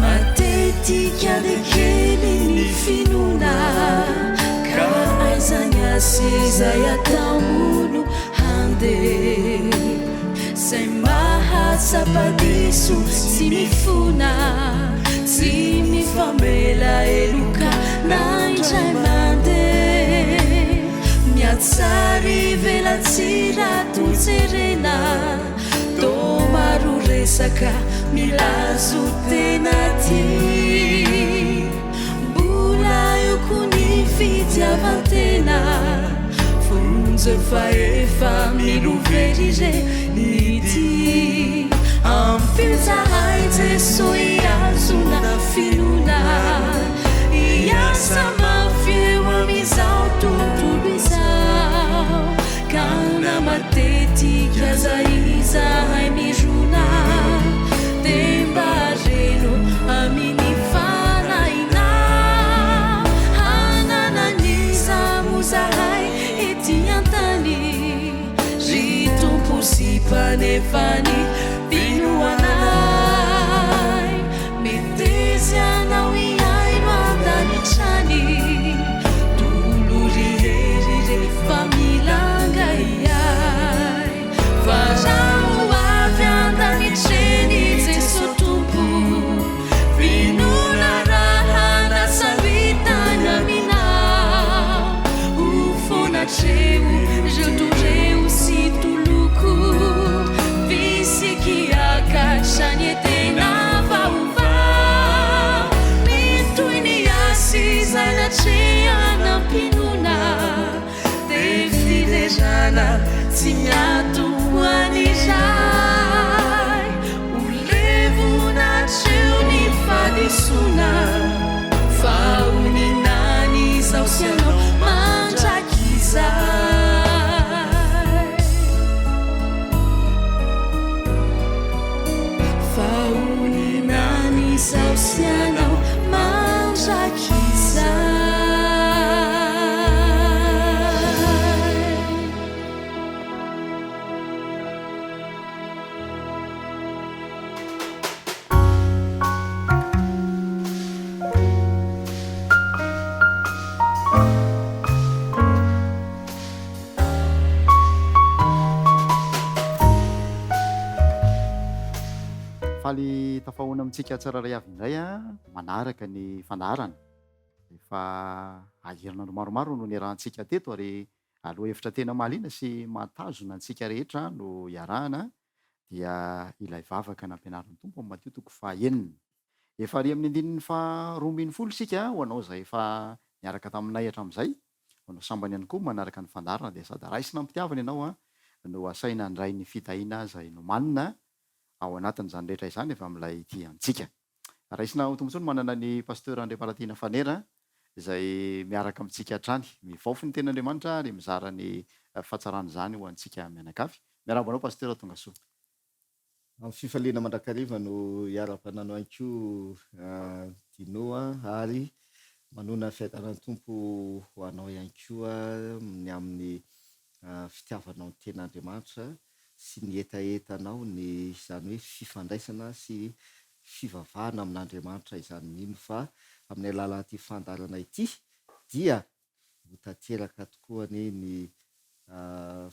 Matetika dekely ny finona ka aizany asizay ataono hande zay mahatsapadiso sy mifona tsy mifamela eloka naindray mande miatsary velatsira totserena to maro resaka milazo tena ty mbola eko ny fitiavantena fonjo fa efa miloverire ny ty amfio zahay Jesu iazona finona iasa mafyeo amizao tontolo izao kana matetika zaiza hay mirona demba reno aminy fanainao hanananiza mozahay etiantany ritomposipanefany vinoanay metesy anao iay no andanitrany tolo rihery refa milanga iay farao avy andanitreny Jesu tompo vinona raha nasavitany aminao ufonatreo reo doreo sy toloko visik sanatreana mpinona de fidezana tsy miatokoan'izay olevonateo ny fadesona fauninany zao sianao mandrakizay fauninany zao sianao mandrakizay. faly tafahoana amintsika tsiraray avy indray a manaraka ny fandarana efa aheronandro maromaro no niarahantsika teto ary aloha hevitra tena mahaliana sy matazona antsika rehetra no iarahana dia ilay vavaka nampianarin'ny tompo amin'ny Mateo toko 9 efa ary amin'ny andininy 12 sika ho anao zay efa niaraka taminay hatramin'izay anao sambany ihany koa manaraka ny fandarana dia sady raisina ampitiavana ianao a no asaina andray ny fitahiana zay no manina ao anatin'izany rehetra izany efa amin'ilay ity antsika. Raisina ho tombontsony manana ny pasteur Andriamaratina Fanera izay miaraka amintsika hatrany mivaofy ny ten'Andriamanitra ary mizara ny fahatsarany izany ho antsika mianakavy. Miarabanao pasteur tonga soa. Amin'ny fifaliana mandrakariva no iara-pananao anko Dinoa ary manona fiadanan'ny tompo ho anao ihany koa ny amin'ny fitiavanao ny ten'Andriamanitra sy ny etaetanao ny izany hoe fifandraisana sy fivavahana amin'Andriamanitra izany mino fa amin'ny alalan'ity fandarana ity dia ho tanteraka tokoa ny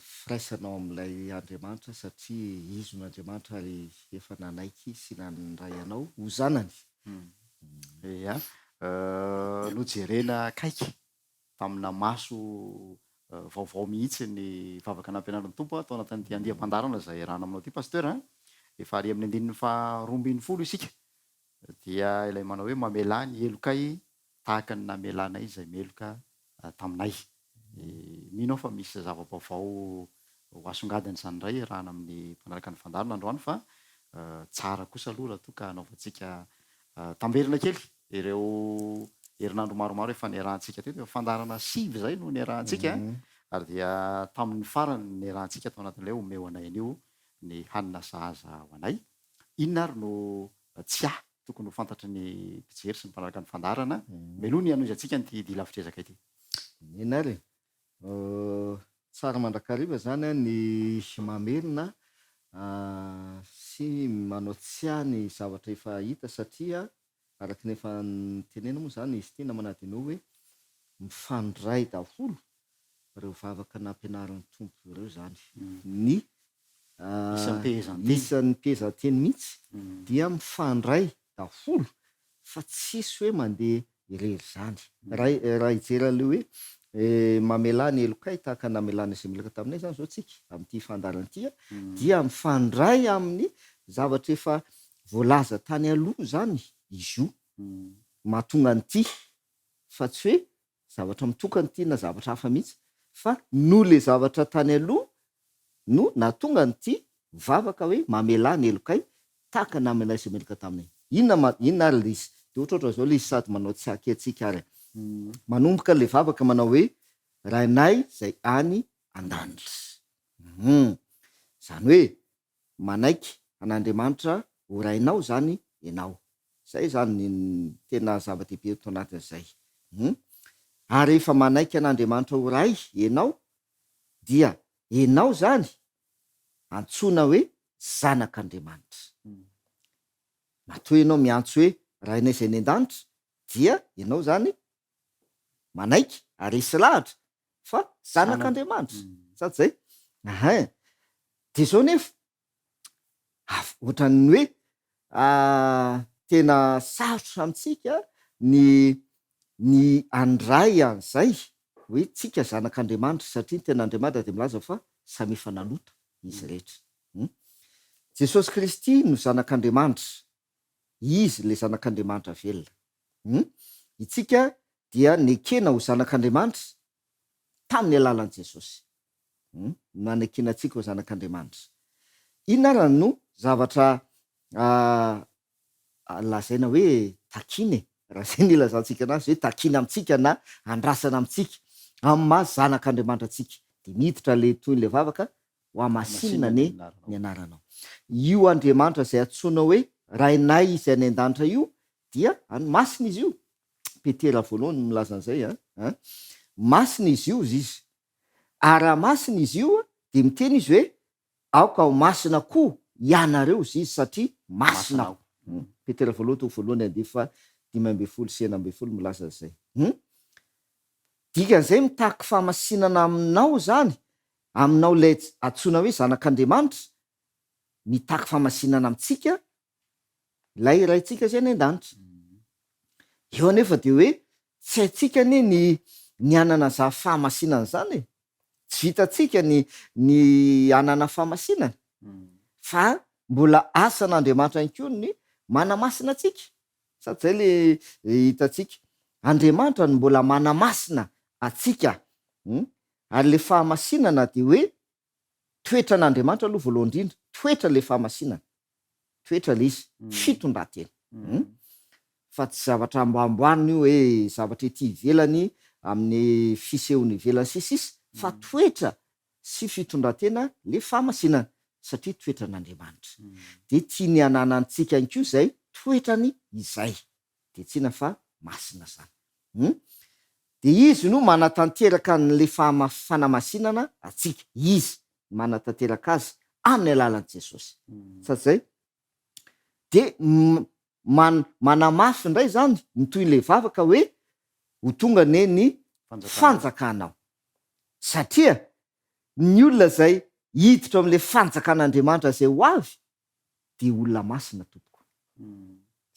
firaisanao amin'ilay Andriamanitra satria izy n'Andriamanitra ary efa nanaiky sy nanray anao ho zanany. Ia nojerena kaiky tamina maso vaovao mihitsy ny vavaka nampianarin'ny tompo atao anatin'ity andiam-pandarana zay rahana aminao ty pasteur efa ary amin'ny andininy 12 isika dia ilay manao hoe mamela ny elokay tahaka ny namelanay izay meloka taminay. Mino aho fa misy zava-baovao ho asongadiny izany indray rahana amin'ny mpanaraka ny fandarana androany fa tsara kosa aloha raha toa ka anaovantsika tamberina kely ireo herinandro maromaro efa niarahantsika teto fandarana 5 zay no niarahantsika ary dia tamin'ny farany niarahantsika tao anatin'ilay omeo anay anio ny hanina sahaza ho anay. Inona ary no tsy tokony ho fantatry ny mpijery sy ny mpanaraka ny fandarana meloha ny hanozy antsika nyty dilavitrezaka ity. Ina ary tsara mandrakariva zany ny mamerina sy manao tsiany zavatra efa hita satria araka ny efa tenena moa zany izy ity namanadino hoe mifandray daholo reo vavaka nampianaran'ny tompo ireo zany ny isan'ny mpezanteny mihitsy dia mifandray daholo fa tsisy hoe mandeha irery zany raha ijera le hoe mamelany elokay tahaka namelana izay melaka taminay zany zao tsika amin'ity fandarana ity dia mifandray amin'ny zavatra efa voalaza tany aloha zany izy io mahatonga an'ity fa tsy hoe zavatra mitokana ity na zavatra hafa mihitsy fa no le zavatra tany aloha no nahatonga an'ity vavaka hoe mamelany elokay tahaka namelana izay melaka taminay. Inona ary le izy de ohatrohatra zao le izy sady manao tsy akentsika ary manomboka le vavaka manao hoe rainay zay any an-danitra zany hoe manaiky an'Andriamanitra ho rainao zany ianao zay zany ny tena zava-dehibe eto anatin'izay ary efa manaiky an'Andriamanitra ho ray ianao dia ianao zany antsoina hoe zanak'Andriamanitra. Matoa ianao miantso hoe rainay zay ny an-danitra dia ianao zany manaiky ary isy lahatra fa zanak'Andriamanitra sady zay de zao nefa ohatran'ny hoe tena sarotra amintsika ny andray an'izay hoe tsika zanak'Andriamanitra satria ny tena Andriamanitra de milaza fa samy efa nanota izy rehetra. Jesosy Kristy no zanak'Andriamanitra, izy le zanak'Andriamanitra velona. Itsika dia nekena ho zanak'Andriamanitra tamin'ny alalan'i Jesosy. Nanekena antsika ho zanak'Andriamanitra. Inona ary no zavatra lazaina hoe takiny raha zay ny ilazantsika anazy hoe takiny amintsika na andrasana amintsika amin'ny maha zanak'Andriamanitra antsika de miditra le toy le vavaka ho amasinina ny anaranao. Io Andriamanitra zay antsoina hoe rainay izay any an-danitra io dia masina izy io. Petera voalohany milaza an'izay masina izy io izy. Ary raha masina izy io de miteny izy hoe aoka ho masina koa ianareo izy satria masina aho. Petera voalohany andify fa 5:9 milaza an'izay. Dikan'izay mitaky fahamasinana aminao zany, aminao lay antsoina hoe zanak'Andriamanitra, mitaky fahamasinana amintsika lay raintsika zay any an-danitra. Eo anefa de hoe tsy haintsika ny anana za fahamasinana zany tsy vitantsika ny anana fahamasinana fa mbola asan'Andriamanitra ihany koa ny manamasina antsika. Sady zay le hitantsika Andriamanitra no mbola manamasina atsika. Ary le fahamasinana de hoe toetra n'Andriamanitra aloha voalohany indrindra, toetra le fahamasinana, toetra le izy fitondratena. Fa tsy zavatra amboamboarina io hoe zavatra ety ivelany amin'ny fisehony ivelany sisisy, fa toetra sy fitondratena le fahamasinana satria toetra n'Andriamanitra. De tia ny ananantsika ihany koa zay toetrany izay de tsyna fa masina zany. De izy no manatanteraka n'le fanamasinana atsika, izy manatanteraka azy amin'ny alalan'i Jesosy. Sady zay de manamafy indray zany mitoy le vavaka hoe ho tonga ny fanjakanao. Satria ny olona zay hiditra amin'le fanjakan'Andriamanitra zay ho avy de olona masina tompoko.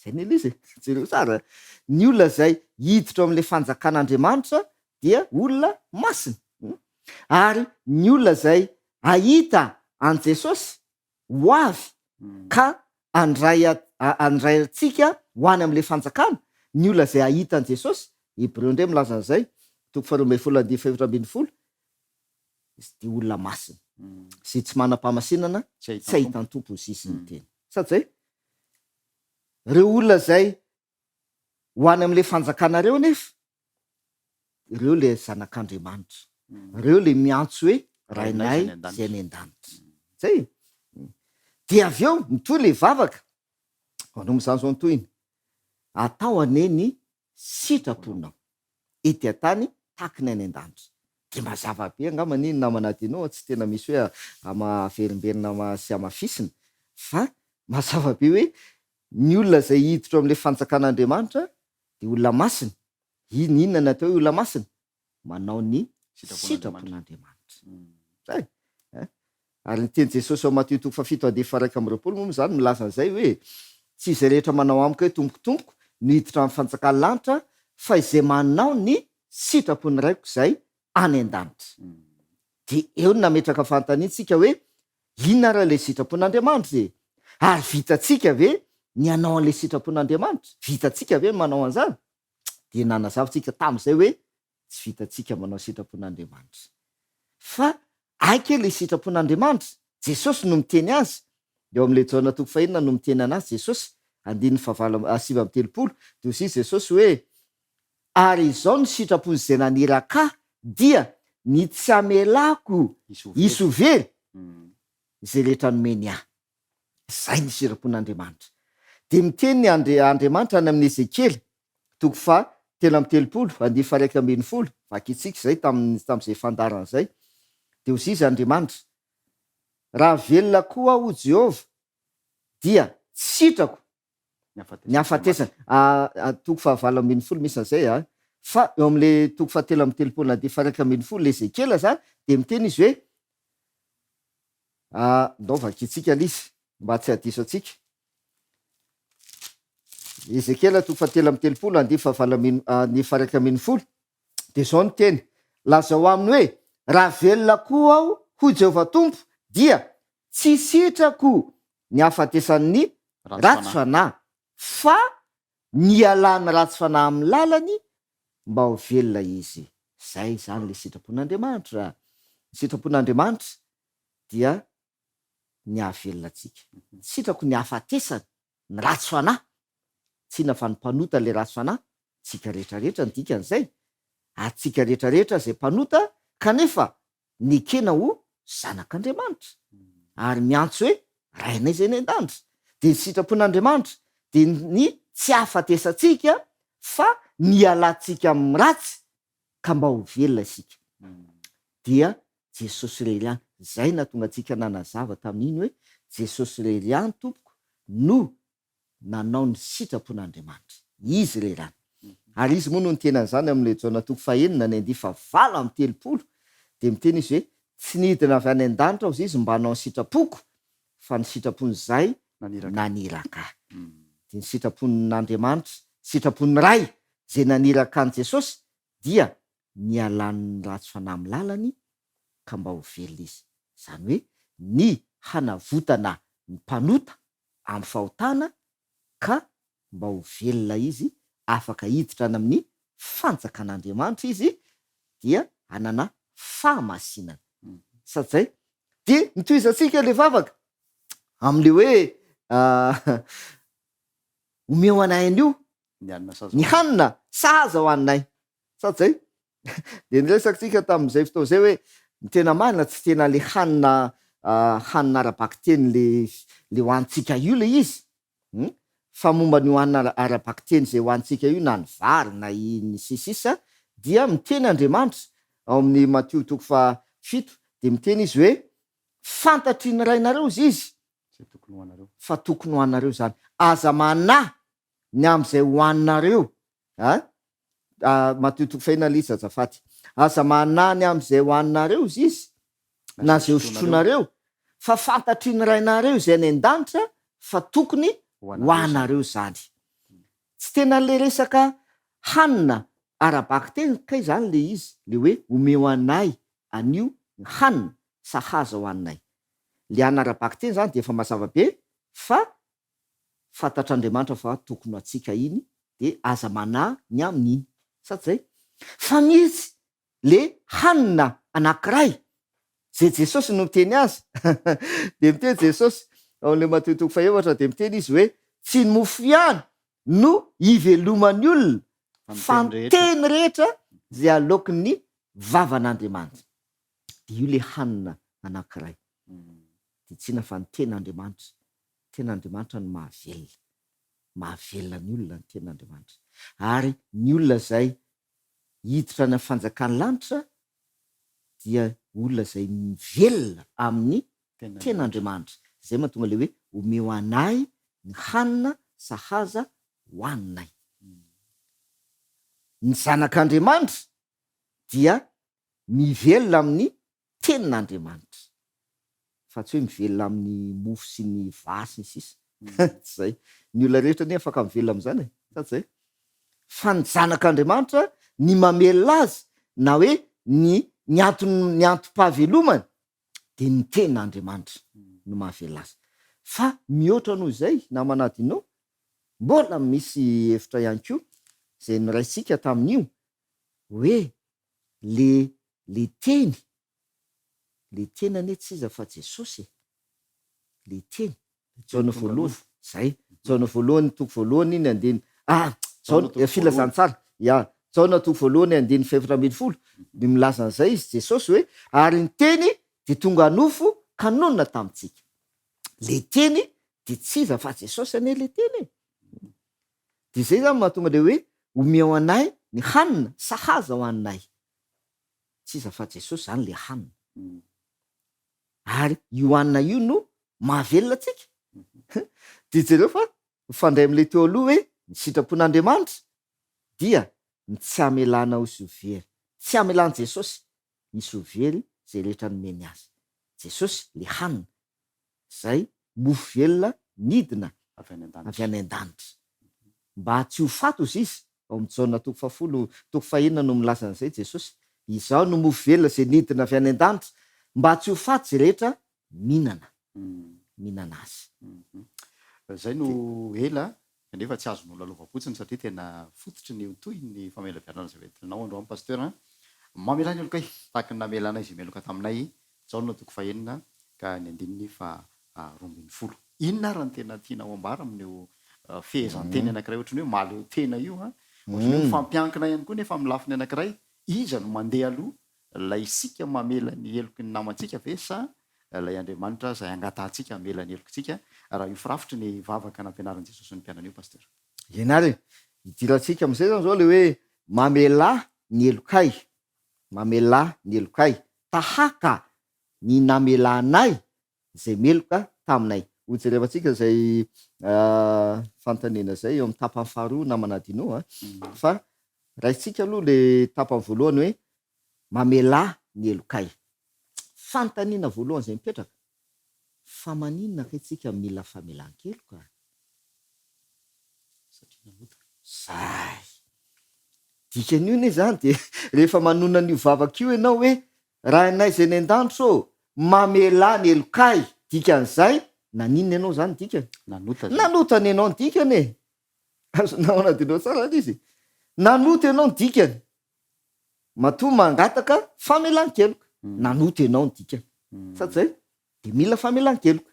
Zay ny ilay jereo tsara. Ny olona zay hiditra amin'le fanjakan'Andriamanitra dia olona masina. Ary ny olona zay ahita an Jesosy ho avy ka andray antsika ho any amin'le fanjakana, ny olona zay ahita an Jesosy, Hebreo indray milaza an'izay 2:12 izy de olona masina. Zay tsy manam-pahamasinana tsy ahitan'ny tompo izy ny teny. Sady zay reo olona zay ho any amin'le fanjakanareo nefa reo le zanak'Andriamanitra, reo le miantso hoe rainay zay any an-danitra. Zay de avy eo mitoy le vavaka no mizany zao nytoyny atao aneny sitraponao ety an-tany takiny any an-danitra. De mazava be angamba niny namana dinao tsy tena misy hoe amaverimberina sy amafisina, fa mazava be hoe ny olona zay hiditra amin'le fanjakan'Andriamanitra de olona masina. Inona natao hoe olona masina? Manao ny sitrapon'Andriamanitra. Zay. Ary ny teny Jesosy ao Matteo 7:1-2 moa zany milaza an'izay hoe tsy izay rehetra manao amiko hoe tombokotomboko no hiditra amin'ny fanjakan'ny lanitra, fa izay manao ny sitrapony raiko zay any an-danitra. De eo no nametraka fanontaniantsika hoe inona raha le sitrapon'Andriamanitra e? Ary vitantsika ve ny anao an'le sitrapon'Andriamanitra? Vitantsika ve manao an'izany? De nanazavintsika tamin'izay hoe tsy vitantsika manao sitrapon'Andriamanitra. Fa aika le sitrapon'Andriamanitra, Jesosy no miteny azy. Eo amin'le Jaona 1 no miteny anazy Jesosy 7:30 de aussi Jesosy hoe ary izao ny sitrapony zay naneraka dia ny tsy amelako isovely zay rehetra nomeny ahy. Zay ny sitrapon'Andriamanitra. De miteny ny Andriamanitra any amin'ny Ezekiely 3:30 vakitsika zay tam'izay fandarana zay. De aussi izy Andriamanitra raha velona koa ho Jehova dia sitrako ny hafatesana 3:20 misy an'izay fa eo amin'le 3:30 le Ezekiela zany de miteny izy hoe ndao vakitsika lizy mba tsy hadiso atsika. Ezekiela 3:30 de zao ny teny lazao aminy hoe raha velona koa aho ho Jehova Tompo dia tsy sitrako ny hafatesan'ny ratsy fanahy, fa ny alany ratsy fanahy amin'ny lalany mba ho velona izy. Zay zany le sitrapon'Andriamanitra. Ny sitrapon'Andriamanitra dia ny hahavelona antsika. Sitrako ny hafatesana, ny ratsy fanahy, tsina fa ny mpanota le ratsy fanahy, tsika rehetrarehetra ny dikan'izay. Atsika rehetrarehetra zay mpanota kanefa nikena ho zanak'Andriamanitra ary miantso hoe rainay zay ny an-danitra. De ny sitrapon'Andriamanitra de ny tsy hafatesantsika fa ny alantsika amin'ny ratsy ka mba ho velona isika. Dia Jesosy irery ihany. Zay nahatonga antsika nanazava tamin'iny hoe Jesosy irery ihany tompoko no nanao ny sitrapon'Andriamanitra. Izy irery ihany. Ary izy moa no nitenan'izany amin'le Jaona 4:7-30 de miteny izy hoe tsy nidina avy any an-danitra aho izy mba hanao ny sitrapoko fa ny sitrapon'izay naniraka. De ny sitrapon'Andriamanitra, sitrapon'ny ray zay naniraka an' Jesosy dia ny alan'ny ratsy fanahy amin'ny lalany ka mba ho velona izy. Zany hoe ny hanavotana ny mpanota amin'ny fahotana ka mba ho velona izy, afaka hiditra any amin'ny fanjakan'Andriamanitra izy dia hanana fahamasinana. Satria de nitoizantsika le vavaka am'le hoe omeo anay an'io ny hanina sahaza ho anay. Satria de niresaksika tamin'izay fotoana zay hoe ny tena marina tsy tena le hanina ara-baky teny le hoantsika io le izy. Fa momba ny hoanina ara-baky teny zay hoantsika io na ny vary na iny sisisa dia miteny Andriamanitra ao amin'ny Matteo 7 de miteny izy hoe fantatry ny rainareo izy fa tokony hoanareo zany. Aza manahy ny am'izay hoaninareo. Matteo 7:1 aza manahy ny am'izay hoaninareo izy na zay hosotronareo fa fantatry ny rainareo zay any an-danitra fa tokony hoanareo zany. Tsy tena le resaka hanina ara-baky teny kay zany le izy le hoe omeo anay anio ny hanina sahaza ho anay. Le hanina ara-baky teny zany de efa mazava be fa fantatr'Andriamanitra fa tokony atsika iny de aza manahy ny amin'iny. Satria fa misy le hanina anankiray zay Jesosy no miteny azy de miteny Jesosy ao le Matteo 7 de miteny izy hoe tsy ny mofo ihany no ivelomany olona fa ny teny rehetra zay alokin'ny vavan'Andriamanitra. De io le hanina anankiray de tsina fa ny ten'Andriamanitra. Ten'Andriamanitra no mahavelona ny olona ny ten'Andriamanitra. Ary ny olona zay hiditra ny fanjakan'ny lanitra dia olona zay mivelona amin'ny ten'Andriamanitra. Zay mahatonga le hoe omeo anay ny hanina sahaza hoaninay. Ny zanak'Andriamanitra dia mivelona amin'ny tenin'Andriamanitra fa tsy hoe mivelona amin'ny mofo sy ny vasy ny sisa. Zay ny olona rehetra ne afaka mivelona am'zany satria fa ny zanak'Andriamanitra ny mamelona azy na hoe ny antom-pahavelomany de ny tenin'Andriamanitra no mahavelona azy. Fa mihoatra noho izay na manadinao mbola misy hevitra ihany koa zay noraisika tamin'io hoe le teny ane tsy iza fa Jesosy. Le teny Jaona 1 zay Jaona 1:1 iny andiny Jaona filazantsara Jaona 1:4 de milaza an'izay izy Jesosy hoe ary ny teny de tonga nofo ka nonona tamintsika. Le teny de tsy iza fa Jesosy ane le teny. De zay zany mahatonga le hoe omeo anay ny hanina sahaza ho anay. Tsy iza fa Jesosy zany le hanina. Ary io hanina io no mahavelona atsika. De jereo fa mifandray am'le teo aloha hoe ny sitrapon'Andriamanitra dia ny tsy hamelana ho sovery. Tsy hamelana Jesosy isovery zay rehetra nomeny azy. Jesosy le hanina. Zay mofo velona nidina avy any an-danitra. Mba tsy ho fato izy ao amin'ny Jaona 4:5 no milaza an'izay Jesosy. Izao no mofo velona zay nidina avy any an-danitra mba tsy ho fato zay rehetra mihinana azy. Zay no ela kanefa tsy azon'olona lova-potsiny satria tena fototry ny toy ny famelaviarana zay vetinao androany pasteur mamela ny olokay tahaka ny namelana izy meloka taminay jaona toko fahenina ka ny andininy fa 12. Inona ary ny tena tianao ambara amin'io fehezanteny anankiray ohatrany hoe maleo tena io ohatrany hoe fampiankina ihany koa nefa amin'ny lafiny anankiray iza no mandeha aloha lay isika mamela ny heloky ny namantsika ve sa lay Andriamanitra izay angatantsika amela ny helokontsika raha io firafitry ny vavaka nampianaran'i Jesosy ny mpianana io pasteur. Ianary idirantsika amin'izay zany zao le hoe mamela ny elokay, mamela ny elokay tahaka ny namelanay zay meloka taminay. Hojerevantsika zay fantanena zay eo amin'ny tapany faharoa namanadino fa raisitsika aloha le tapany voalohany hoe mamela ny elokay. Fantaniana voalohany zay mipetraka fa maninona ka itsika mila famelan-keloka zay dikan'io ne zany de rehefa manona n'io vavaka io ianao hoe raha anay zay ny an-danitro mamela ny elokay dikan'izay naninona ianao zany dikany nanotany ianao ny dikany e azonao tsara izy nanota ianao ny dikany matoa mangataka famelan-keloka nanota ianao ny dikany satria de mila famelan-keloka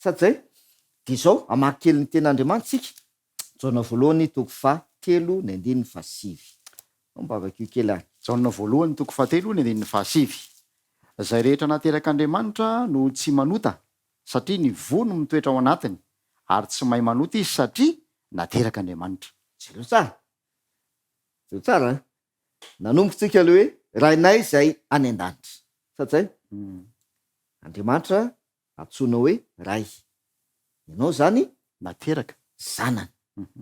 satria de zao amaky kely ny ten'Andriamanitra tsika jaona voalohany toko 7 ny 7 ombavakio kely any jaona voalohany toko 7 ny 7 zay rehetra nateraka Andriamanitra no tsy manota satria ny vono mitoetra ao anatiny ary tsy mahay manota izy satria nateraka Andriamanitra. Zero tsara nanombotsika le hoe rainay zay any an-danitra satria Andriamanitra antsoina hoe ray, ianao zany nateraka zanany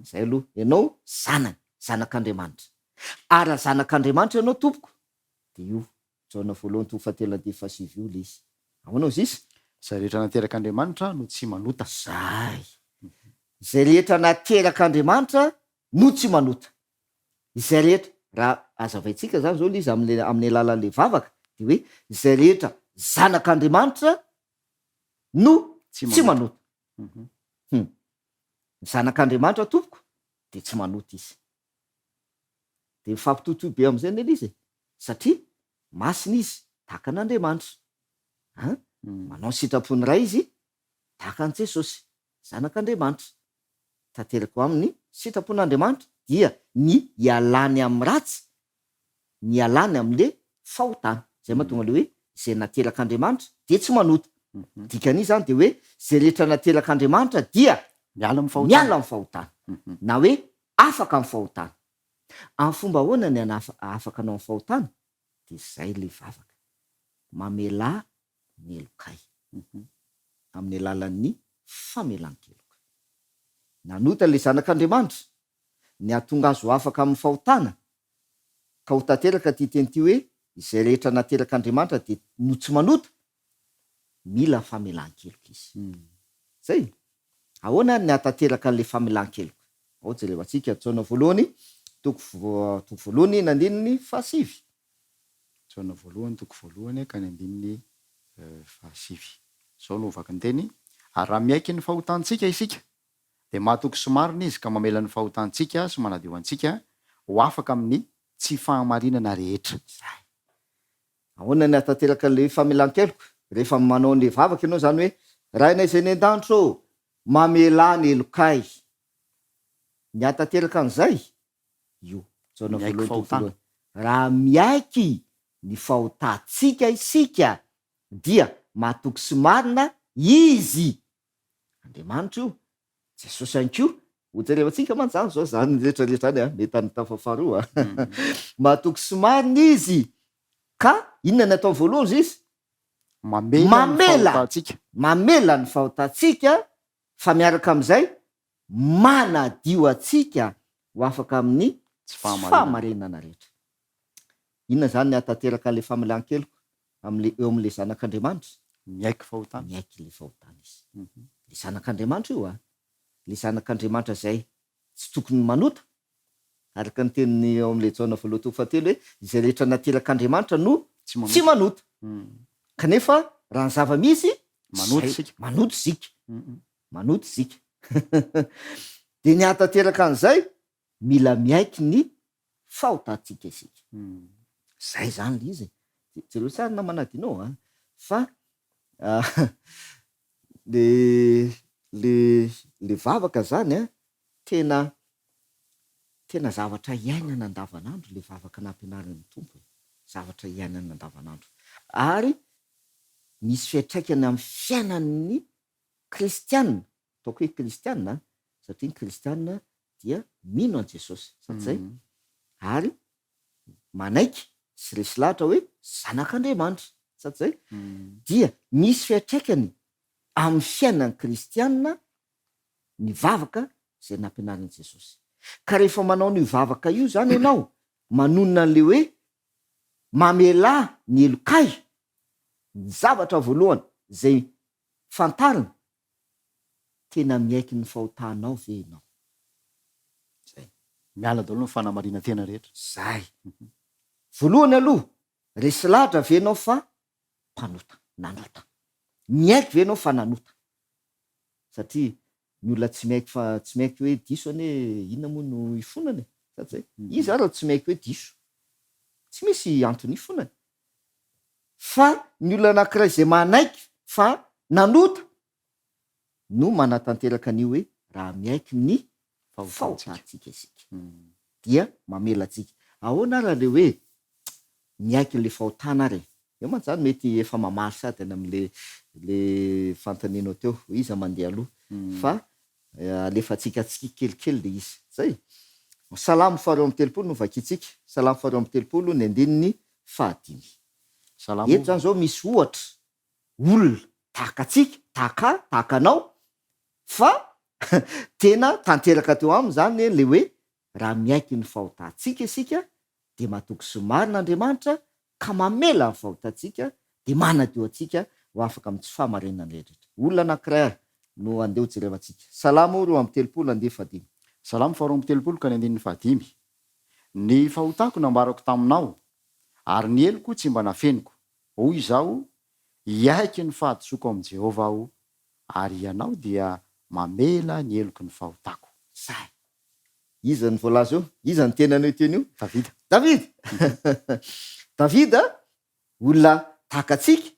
zay aloha ianao zanany zanak'Andriamanitra ary zanak'Andriamanitra ianao tompoko de io jaona voalohany toko 7 io le izy ahoanao zisy zay rehetra nateraka Andriamanitra no tsy manota zay rehetra nateraka Andriamanitra no tsy manota izay rehetra raha azavaitsika zany zao le izy amin'ny alalan'le vavaka de hoe izay rehetra zanak'Andriamanitra no tsy manota zanak'Andriamanitra tompoko de tsy manota izy de mifampitotoy be am'izay nel izy satria masina izy tahaka an'Andriamanitra manao sitrapony ray izy tahaka an' Jesosy zanak'Andriamanitra tanteraka amin'ny sitrapon'Andriamanitra dia ny ialany amin'ny ratsy ny ialany amin'le fahotana zay mahatonga le hoe zay nateraka Andriamanitra de tsy manota dikan'izy zany de hoe zay rehetra nateraka Andriamanitra dia miala amin'ny fahotana na hoe afaka amin'ny fahotana. Amin'ny fomba ahoana ny afaka anao amin'ny fahotana de zay le vavaka mamela ny elokay amin'ny alalan'ny famelan-keloka. Nanota le zanak'Andriamanitra ny atonga azo afaka amin'ny fahotana ka ho tanteraka ty teny ty hoe izay rehetra nateraka Andriamanitra de no tsy manota mila famelan-keloka izy zay ahoana ny atateraka an'le famelan-keloka ao jerevantsika jaona voalohany toko voalohany ny 7 jaona voalohany toko voalohany ka ny 7 zao no vaky ny teny ary raha miaiky ny fahotantsika isika de mahatoky somarina izy ka mamela ny fahotantsika sy manadio antsika ho afaka amin'ny tsy fahamarinana rehetra. Ahoana ny atateraka an'le famelan-keloka rehefa manao an'le vavaka ianao zany hoe raha inay zay ny an-danitro mamela ny elokay ny atateraka an'izay io jaona voalohany raha miaiky ny fahotantsika isika dia mahatoky sy marina izy Andriamanitra io Jesosy anko hojerevantsika manjany zao zany rehetrarehetra any mety any tafafaroa mahatoky sy marina izy ka inona ny atao voalohany izy mamela ny fahotantsika fa miaraka am'izay manadio atsika ho afaka amin'ny fahamarinana rehetra. Inona zany ny atateraka an'le famelan-keloko eo amin'le zanak'Andriamanitra miaiky le fahotana izy le zanak'Andriamanitra io le zanak'Andriamanitra zay tsy tokony manota araka ny teniny eo amin'le jaona voalohany toko 7 hoe izay rehetra nateraka Andriamanitra no tsy manota kanefa raha ny zava-misy manota zika de ny atanteraka an'izay mila miaiky ny fahotantsika isika. Zay zany le izy jereo sary na manadinao a fa le vavaka zany a tena zavatra iainana andavanandro le vavaka nampianaran'ny tompo, zavatra iainana andavanandro ary misy fiatraikany amin'ny fiainan'ny kristianina, ataoko hoe kristianina satria ny kristianina dia mino an' Jesosy satria ary manaiky sy resy lahatra hoe zanak'Andriamanitra satria dia misy fiatraikany amin'ny fiainan'ny kristianina ny vavaka izay nampianaran'i Jesosy. Ka rehefa manao ny vavaka io zany ianao manonona an'le hoe mamela ny elokay, ny zavatra voalohany zay fantarina tena miaiky ny fahotanao ve ianao. Zay miala daholo ny fanamarina tena rehetra. Zay voalohany aloha resy lahatra ve ianao fa mpanota, nanota, miaiky ve ianao fa nanota satria ny olona tsy maiky hoe diso ane inona moa no ifonany satria izy ary tsy maiky hoe diso, tsy misy antony ifonany fa ny olona anankiray zay manaiky fa nanota no manatanteraka an'io hoe raha miaiky ny fahotantsika isika dia mamela atsika. Ahoana raha le hoe miaiky le fahotana ary eo man zany mety efa mamaly sady any am'le fantanenao teo iza mandeha aloha fa alefatsika kelikely le izy zay. Salamo 2:3 no vakitsika, salamo 2:3 ny andininy 5. Eto zany zao misy ohatra olona tahaka atsika, tahaka anao fa tena tanteraka teo aminy zany le hoe raha miaiky ny fahotantsika isika de mahatoky somarin'Andriamanitra ka mamela ny fahotantsika de manadio atsika ho afaka amin'ny tsy fahamarinana rehetra. Olona anankiray no andeha ho jerevantsika. Salamo 2:3 Salamo 2:3 ka ny andininy 5. Ny fahotako nambarako taminao ary ny eloko tsy mba nafeniko. Hoy izao iaiky ny fahadisoako amin'i Jehova aho ary ianao dia mamela ny eloko ny fahotako. Zay. Iza ny voalaza io? Iza ny tenanao teny io? Davida. Davida olona takatsika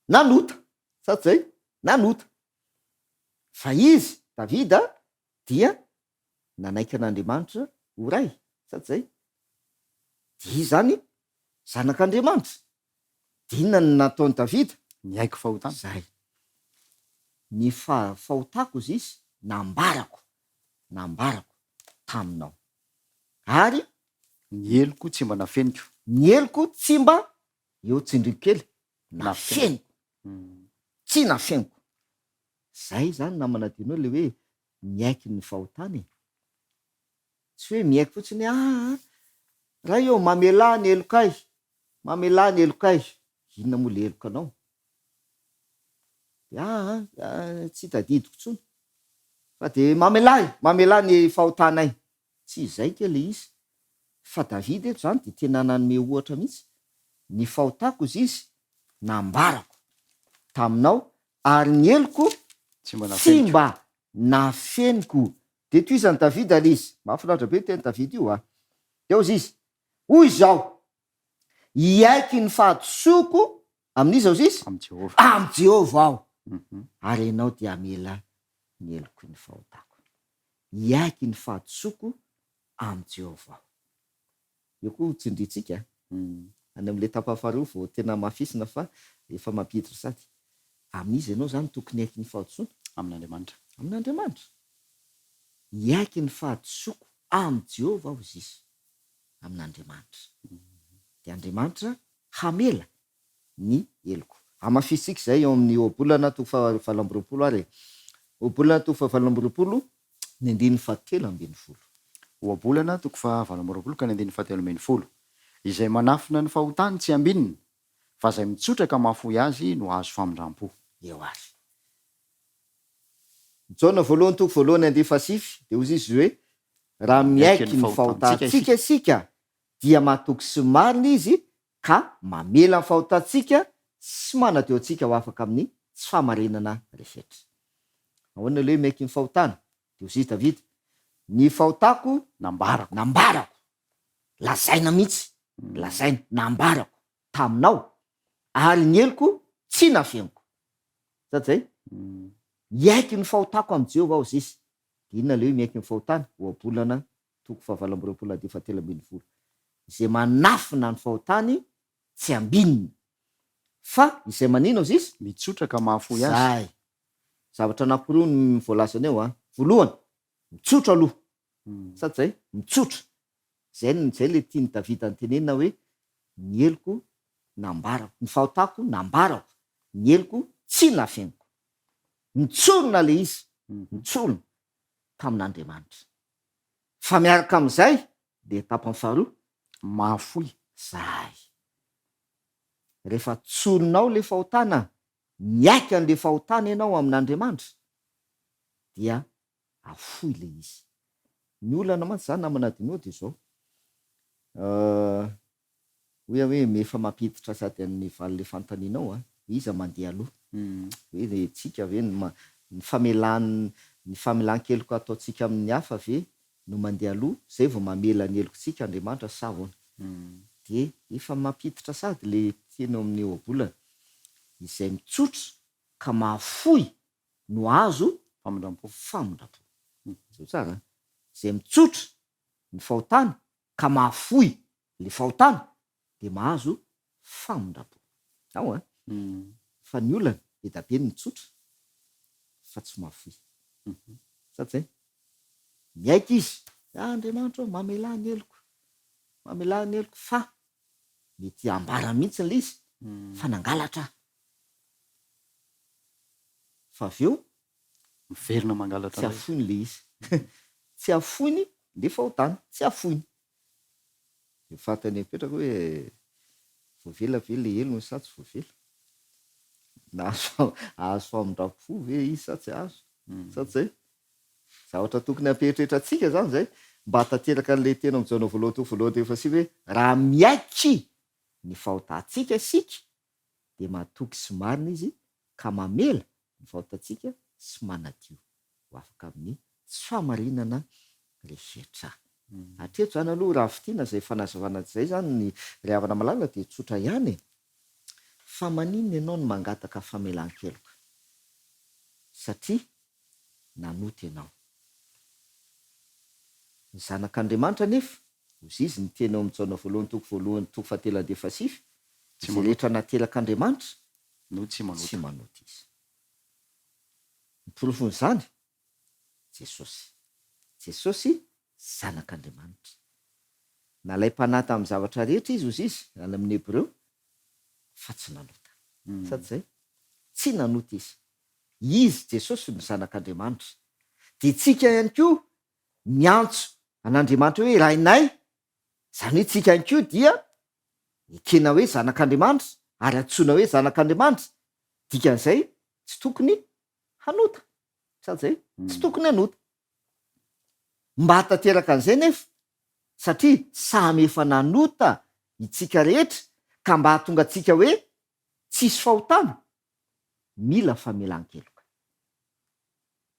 nanota satria nanota fa izy Davida dia nanaiky an'Andriamanitra ho ray satria dia zany zanak'Andriamanitra. Dia inona ny nataony Davida? Miaiky fahotana. Zay. Ny fahotako izy izy nambarako taminao ary ny eloko tsy mba nafeniko. Ny eloko tsy mba eo tsindriky kely nafeniko tsy nafeniko. Zay zany na manadinao le hoe miaiky ny fahotany. Tsy hoe miaiky fotsiny raha eo mamela ny elokay, inona moa le eloka anao? Tsy tadidiko tsony fa de mamela ny fahotanay. Tsy izay ke le izy fa Davida eto zany de tena nanome ohatra mihitsy ny fahotako izy nambarako taminao ary ny eloko tsy mba nafeniko. De toy izany Davida le izy mahafinaritra be teny Davida io Deo izy hoy izao iaiky ny fahadisoako amin'izy ao izy am' Jehova aho ary ianao dia amela ny eloko ny fahotako. Iaiky ny fahadisoako am' Jehova aho. Io koa tsindritsika any am'le tapafaroa vao tena mafisina fa efa mampiditra sady amin'izy ianao zany tokony iaiky ny fahadisoako amin'Andriamanitra. Iaiky ny fahadisoako am' Jehova aho izy amin'Andriamanitra. De Andriamanitra hamela ny eloko. Amafisitsika zay eo amin'ny obolana toko 7 ary obolana toko 7 ny andininy 17. Obolana toko 7 ka ny andininy 17. Izay manafina ny fahotany tsy ambinina fa zay mitsotraka mahafoy azy no azo famindram-po. Eo azy. Jona voalohany toko voalohany andininy 7 de hozy izy hoe raha miaiky ny fahotantsika isika dia mahatoky sy marina izy ka mamela ny fahotantsika sy manadio antsika ho afaka amin'ny tsy fahamarinana rehetra. Ahoana le hoe miaiky ny fahotana? De hozy Davida ny fahotako nambarako nambarako lazaina mihitsy lazaina nambarako taminao ary ny eloko tsy nafeniko sady zay iaiky ny fahotako am' jehovah aho zisy de inona le hoe miaiky ny fahotana oabolana toko fahavalo-amby-roapolo ady efatelo ambin'ny folo izay manafina ny fahotany tsy ambininy fa izay manino ao zisy mitsotra ka mahafoy azy zay zavatra anakoroa ny voalasany eo voalohany mitsotra aloha sady zay mitsotra zay le tiany davida ny tenenina hoe ny eloko nambarako ny fahotako nambarako ny eloko tsy nafeniko mitsorona le izy mitsorona tamin'Andriamanitra fa miaraka am'izay de etapany faharoa mahafoy zay rehefa tsoronao le fahotana miaiky an'le fahotana ianao amin'Andriamanitra dia afoy le izy ny olana mantsy zany namanadinao de zao hoe mefa mampiditra sady amin'ny valile fantaninao iza mandeha aloha hoe tsika ve ny famelan-keloko ataotsika amin'ny hafa ve no mandeha aloha zay vao mamela ny elokotsika Andriamanitra savona de efa mampiditra sady le teny amin'ny oabolana izay mitsotra ka mahafoy no azo famindram-po zao tsara izay mitsotra ny fahotana ka mahafoy le fahotana de mahazo famindram-po ao fa ny olana de dabe ny mitsotra fa tsy mahafoy sady zay miaiky izy Andriamanitra mamela ny eloko fa mety ambara mihitsy le izy fa nangalatra fa avy eo miverina mangalatra tsy afoiny le izy tsy afoiny le fahotana tsy afoiny de fantany apetraka hoe voavela ve le elony sa tsy voavela na azo famindram-po ve izy sa tsy azo sady zay zavatra tokony amperitretratsika zany zay mba hatateraka an'le tena am'janao voaloha efa si hoe raha miaiky ny fahotantsika sika de mahatoky sy marina izy ka mamela ny fahotantsika sy manadio ho afaka amin'ny tsy famarinana rehetra atreto zany aloha raha fitiana zay fanazavana zay zany ny ry havana malala de tsotra ihany fa maninona ianao no mangataka famelan-keloka satria nanoty ianao ny zanak'Andriamanitra nefa ozy izy ny tena eo amin'jaona voalohany toko fahatelo ade fasify zay rehetra natelak'Andriamanitra no tsy manoty izy nyporofon'izany Jesosy zanak'Andriamanitra nalay mpanata amin'ny zavatra rehetra izy ozy izy ala amin'ny Hebreo fa tsy nanota sady zay tsy nanota izy Jesosy ny zanak'Andriamanitra de tsika ihany koa miantso an'Andriamanitra hoe rainay zany hoe tsika ihany koa dia ekena hoe zanak'Andriamanitra ary antsoina hoe zanak'Andriamanitra dikan'izay tsy tokony hanota sady zay tsy tokony hanota mba hatateraka an'izay nefa satria samy efa nanota itsika rehetra ka mba hahatonga atsika hoe tsisy fahotana mila famelan-keloka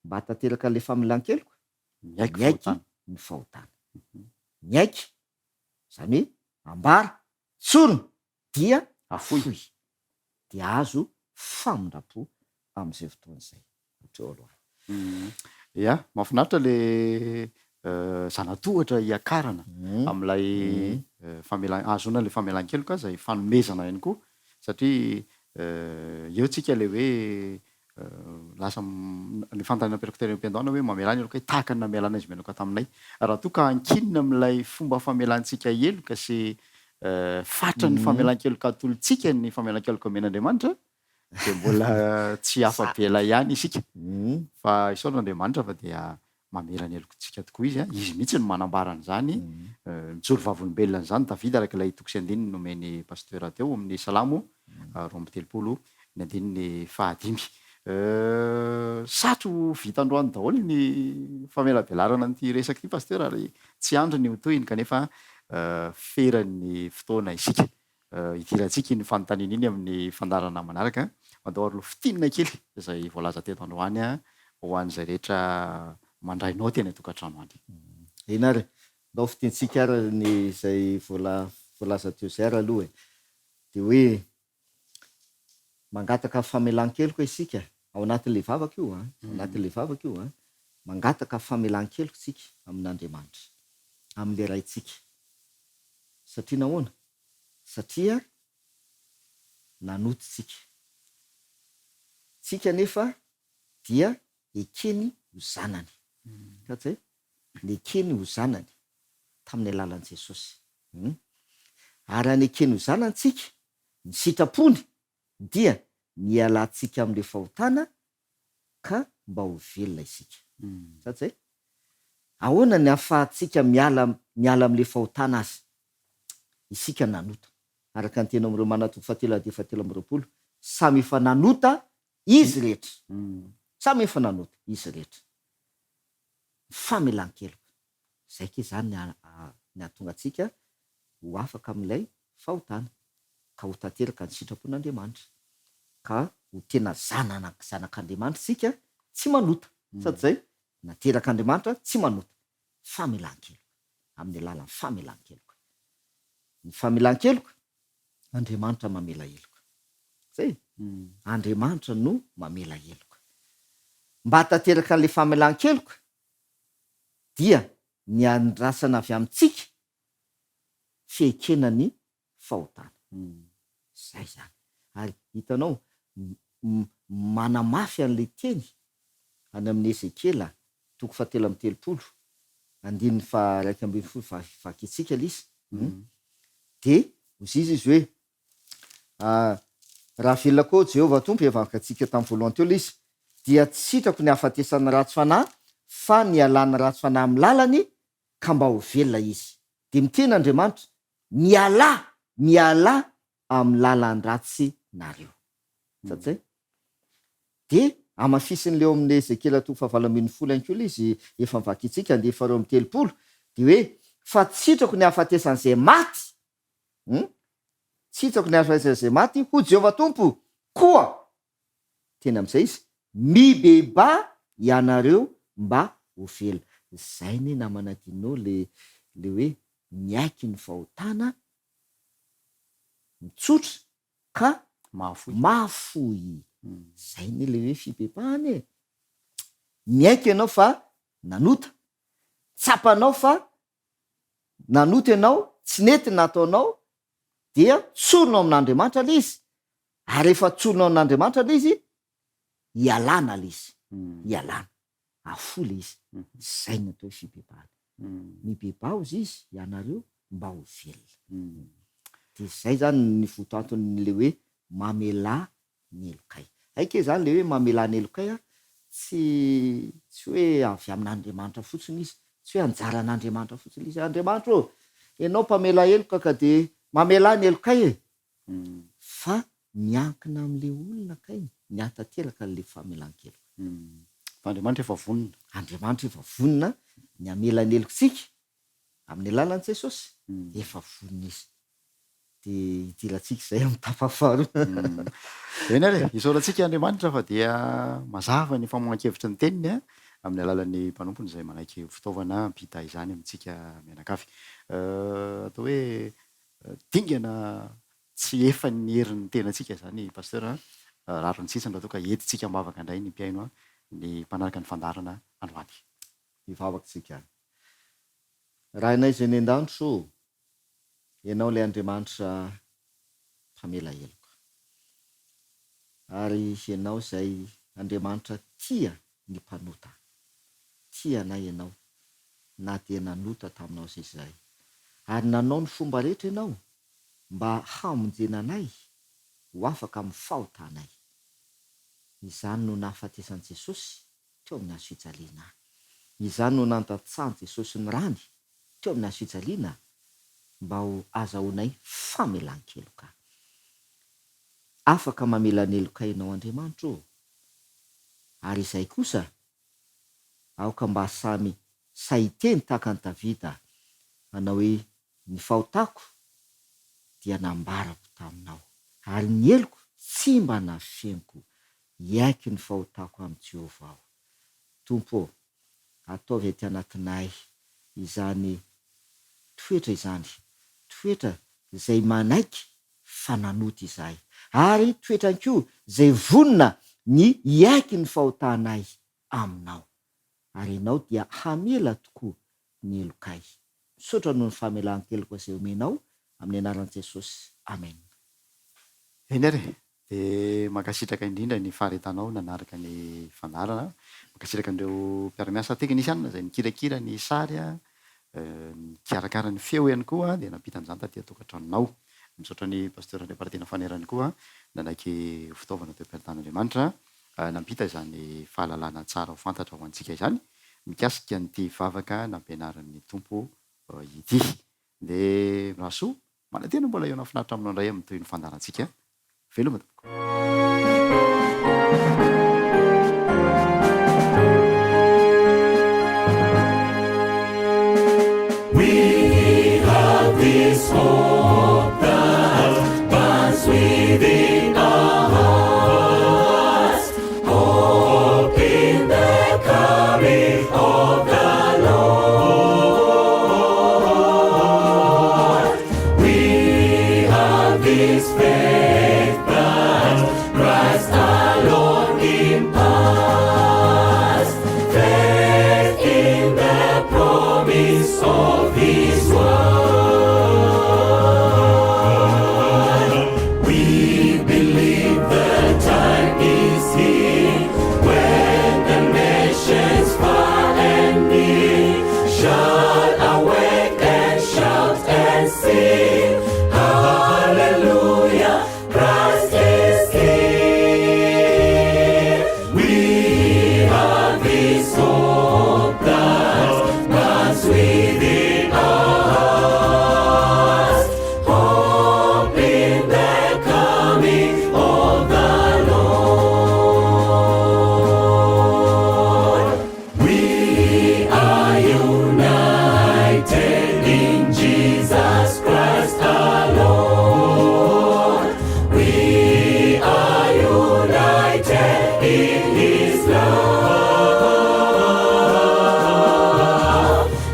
mba hatateraka an'le famelan-keloka miaiky ny fahotana miaiky zany hoe ambara tsorona dia afoy de azo famindram-po am'izay fotoan'izay ohatreo aloha ia mahafinaritra le zanatohatra hiakarana am'lay azona le famelan-keloka zay fanomezana ihany koa satria eo tsika le hoe lasa ny fantanina perekutery am-piandohana hoe mamelany eloka hoe tahaka ny namelana izy meloka taminay raha toa ka ankinina am'lay fomba famelantsika eloka sy fatra ny famelan-keloka atolotsika ny famelan-keloka men'Andriamanitra de mbola tsy afa-bela ihany isika fa isaon'Andriamanitra fa dia mamelany elokotsika tokoa izy izy mihitsy no manambaran'zany mitsoro vavolombelona zany Davida araka ilay toko sy andininy nomeny pasteur teo amin'ny Salamo 2:3 ny andininy 5 satro vitandroany daholo ny famelabelarana nyty resaka ty pasteur ary tsy andro ny hotohiny kanefa feran'ny fotoana isika idirantsika ny fanontaniana iny amin'ny fandarana manaraka mandao aro lo fitinina kely zay voalaza teto androany ho an'izay rehetra mandrainao teny tokantrano any. ina ary ndao fitentsika ara ny zay voalaza teo zay ara aloha de hoe mangataka famelan-keloka isika ao anatin'le vavaka io anatin'le vavaka io mangataka famelan-keloka isika amin'Andriamanitra amin'le raintsika satria nahoana satria nanototsika tsika nefa dia ekeny ho zanany katsay nekeny ho zanany tamin'ny alalan'i Jesosy ary anekeny ho zanantsika ny sitrapony dia nialantsika amin'le fahotana ka mba ho velona isika satsay ahoana ny ahafahantsika miala amin'le fahotana azy isika nanota araka ny tena am'ireo manatoko 7:17 samy efa nanota izy rehetra samy efa nanota izy rehetra famelan-keloka zay ke zany ny ahatonga atsika ho afaka amin'ilay fahotana ka ho tanteraka ny sitrapon'Andriamanitra ka ho tena zanak'Andriamanitra sika tsy manota sady zay naterak'Andriamanitra tsy manota famelan-keloka amin'ny alalan'ny famelan-keloka ny famelan-keloka Andriamanitra mamela heloka zay Andriamanitra no mamela heloka mba tanteraka an'le famelan-keloka dia ny andrasana avy amintsika fehekena ny fahotana zay zany ary hitanao manamafy an'le teny any amin'ny Ezekela 7:13 andininy 1:12 vakitsika lisa de ozy izy hoe raha velona koa Jehova tompo evavaka atsika tamin'ny voalohany teo lisa dia tsy sitrako ny hafatesana ratsy fanahy fa ny alana ratsy fanahy amin'ny lalany ka mba ho velona izy de miteny Andriamanitra miala amin'ny lalany ratsy nareo satsay de amafisin'leo amin'ny Ezekela 7:10 keo izy efa mivakitsika de 2:30 de hoe fa tsy sitrako ny hafatesan'izay maty sitrako ny hafatesan'izay maty ho Jehova tompo koa tena amin'izay izy mibeba ianareo mba ho velona zay ny namanadinao le hoe miaiky ny fahotana mitsotra ka mafoy zay ny le hoe fibebahany miaiky ianao fa nanota tsapanao fa nanota ianao tsy nety nataonao dia tsoronao amin'Andriamanitra le izy ary rehefa tsoronao amin'Andriamanitra le izy ialana le izy ialana afo le izy zay ny atao fibebahany mibebaho izy ianareo mba ho velona de zay zany ny votoanton'le hoe mamela ny elokay aike zany le hoe mamela ny elokay tsy hoe avy amin'Andriamanitra fotsiny izy tsy hoe anjaran'Andriamanitra fotsiny izy Andriamanitra ianao mpamela eloka ka de mamela ny elokay fa miankina amin'le olona kay miatateraka n'le famelan-keloka Andriamanitra efa vonona Andriamanitra efa vonona ny amela ny elokitsika amin'ny alalan'i Jesosy efa vonona izy de idirantsika zay amin'ny tapafaharoa eny ary isaorantsika Andriamanitra fa dia mazava ny famonan-kevitra ny teniny amin'ny alalan'ny mpanompony izay manaiky fitaovana mpita izany amintsika mianakavy atao hoe dingana tsy efa ny herin'ny tenantsika zany pasteur rariny sisany raha toa ka entintsika mavaka indray ny mpiaino ny mpanaraka ny fandarana androany mivavakantsika raha inay zay ny an-danitro ianao le Andriamanitra mpamela heloka ary ianao zay Andriamanitra tia ny mpanota tia anay ianao na dia nanota taminao zay zay ary nanao ny fomba rehetra ianao mba hamonjena anay ho afaka amin'ny fahotanay izany no nahafatesan'i Jesosy teo amin'ny hazo fijaliana izany no nandatsahany Jesosy ny rany teo amin'ny hazo fijaliana mba ho azahoanay famelan-keloka afaka mamela ny elokay ianao Andriamanitra ary izay kosa aoka mba samy sahiteny tahaka ny Davida manao hoe ny fahotako dia nambarako taminao ary ny eloko tsy mba nafeniko iaiky ny fahotako amin'ny Jehovah aho tompo ataovy aty anatinay izany toetra izany, toetra zay manaiky fananoty izahay, ary toetrany koa zay vonona ny iaiky ny fahotanay aminao, ary ianao dia hamela tokoa ny elokay. Misaotra noho ny famelan-keloko izay omenao amin'ny anaran'i Jesosy, amen. Eny ary de mankasitraka indrindra ny faharetanao nanaraka ny fandarana, mankasitraka andreo mpiara-miasa teknisiana zay mikirakira ny sary nikarakara ny feo ihany koa de nampitan'izany taty atokantranonao. Misaotra ny pasteur Andriampartiana Fanerany koa nanaky fitaovana teo am-piaritan'Andriamanitra nampita izany fahalalana tsara ho fantatra ho antsika izany mikasika nyity vavaka nampianaran'ny tompo ity. De rahasoa manantena mbola eo nafinaritra aminao indray amin'ny toy ny fandarantsika. Veloma tompoko. We have this hope that burns within our hearts, hope in the coming of the Lord. We have this faith that Christ alone imparts, faith in the promise of His word. We believe the time is here when the nations far and near shall awake and shout and sing, Hallelujah, Christ is King. We have this hope that burns within our hearts, hope in the coming of the Lord. We are united in Jesus Christ our Lord. We are united in His love,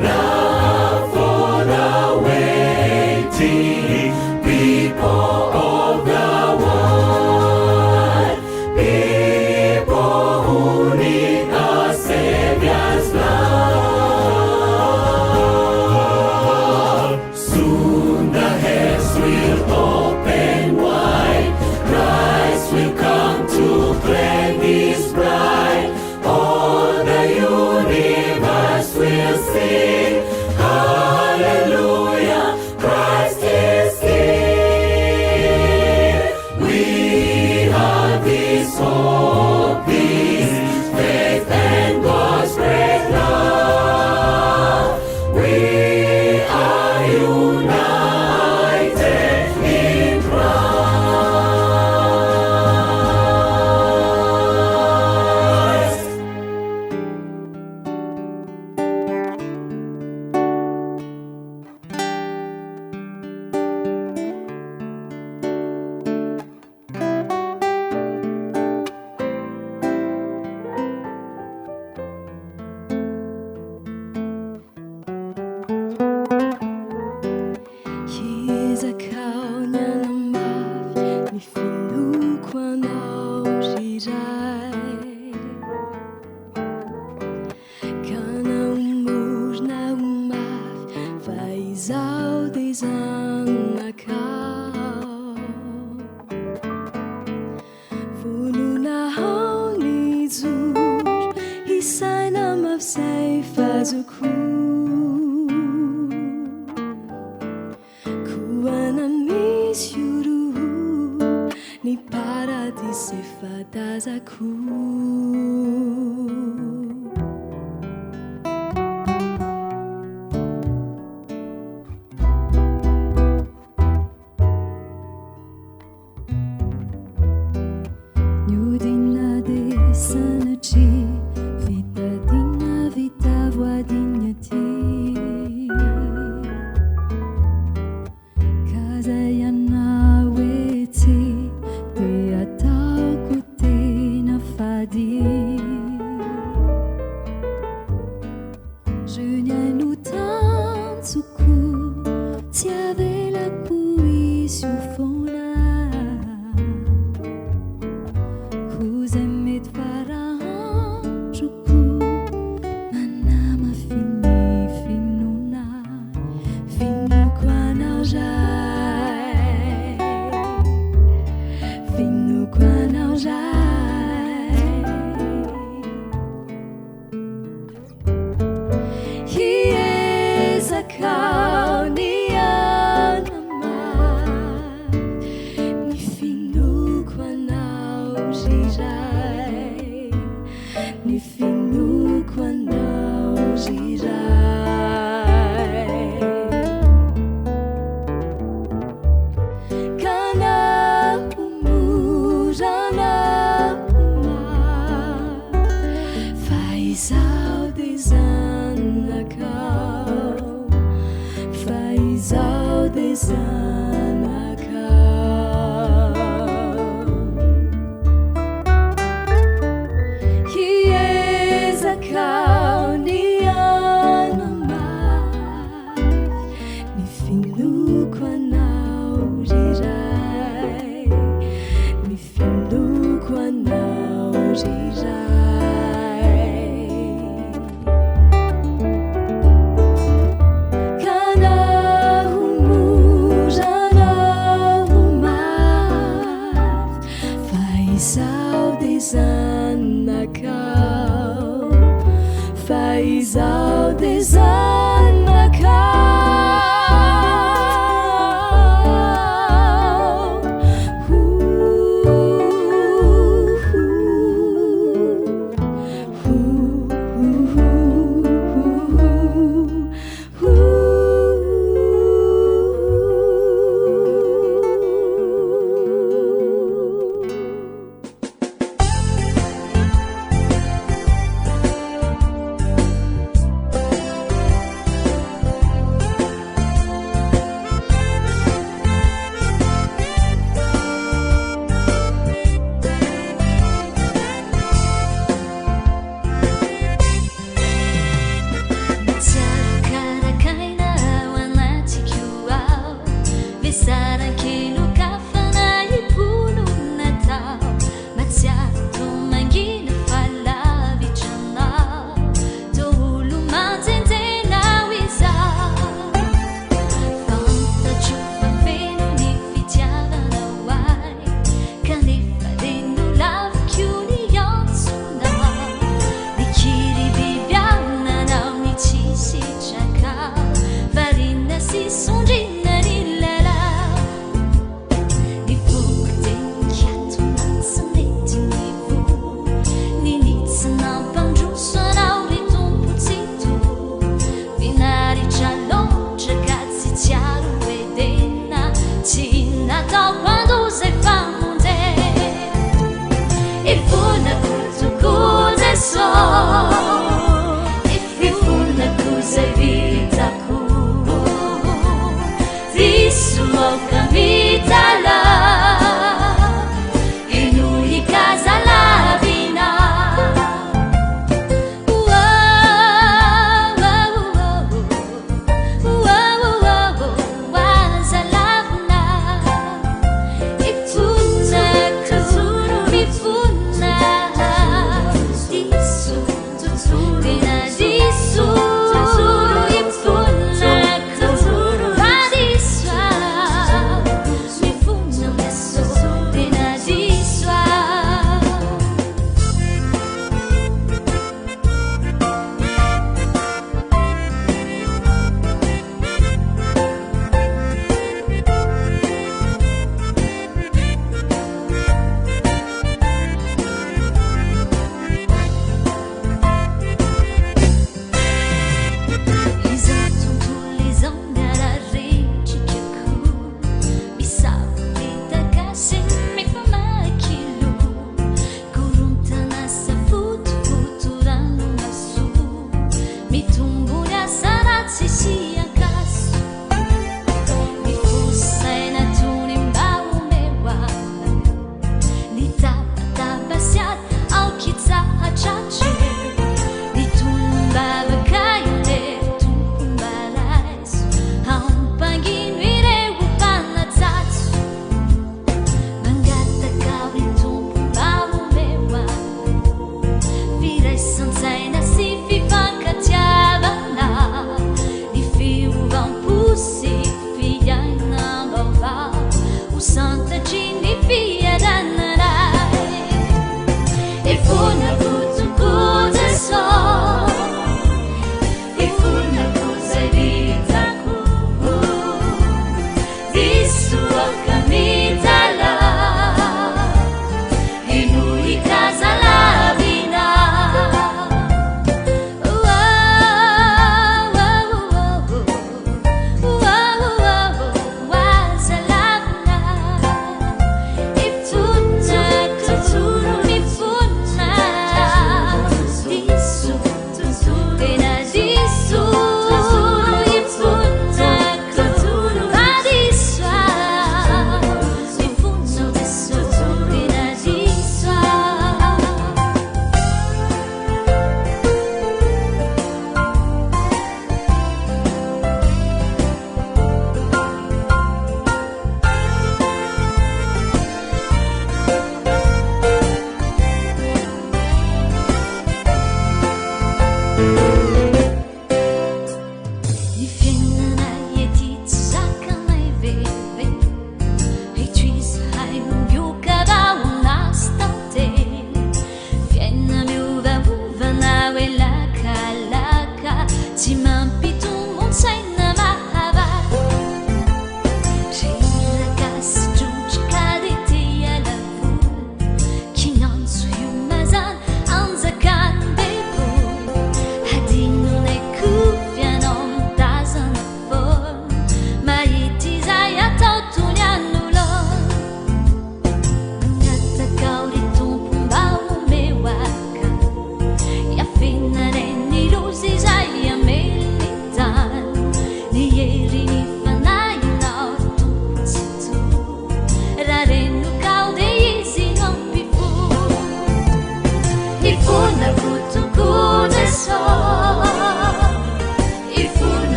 love for the waiting people of the world, people who need a Savior's love. Soon the heavens will open wide, Christ will come to claim His bride. All the universe will sing, Hallelujah, Christ is King. We have this hope, this faith and God's great love. We are united in Christ. Hizakao nyanambavy ny filoko anao iray, ka naomorona omavy fa izaho dia zanakao. Volona ao ny joro hisaina mafisay fazoko, kuana misy oro ny paradisy efa-tazako. Miodina dia sanatry fitadiana vita voadina ty, kazay anao etsy dia ataoko tena fady.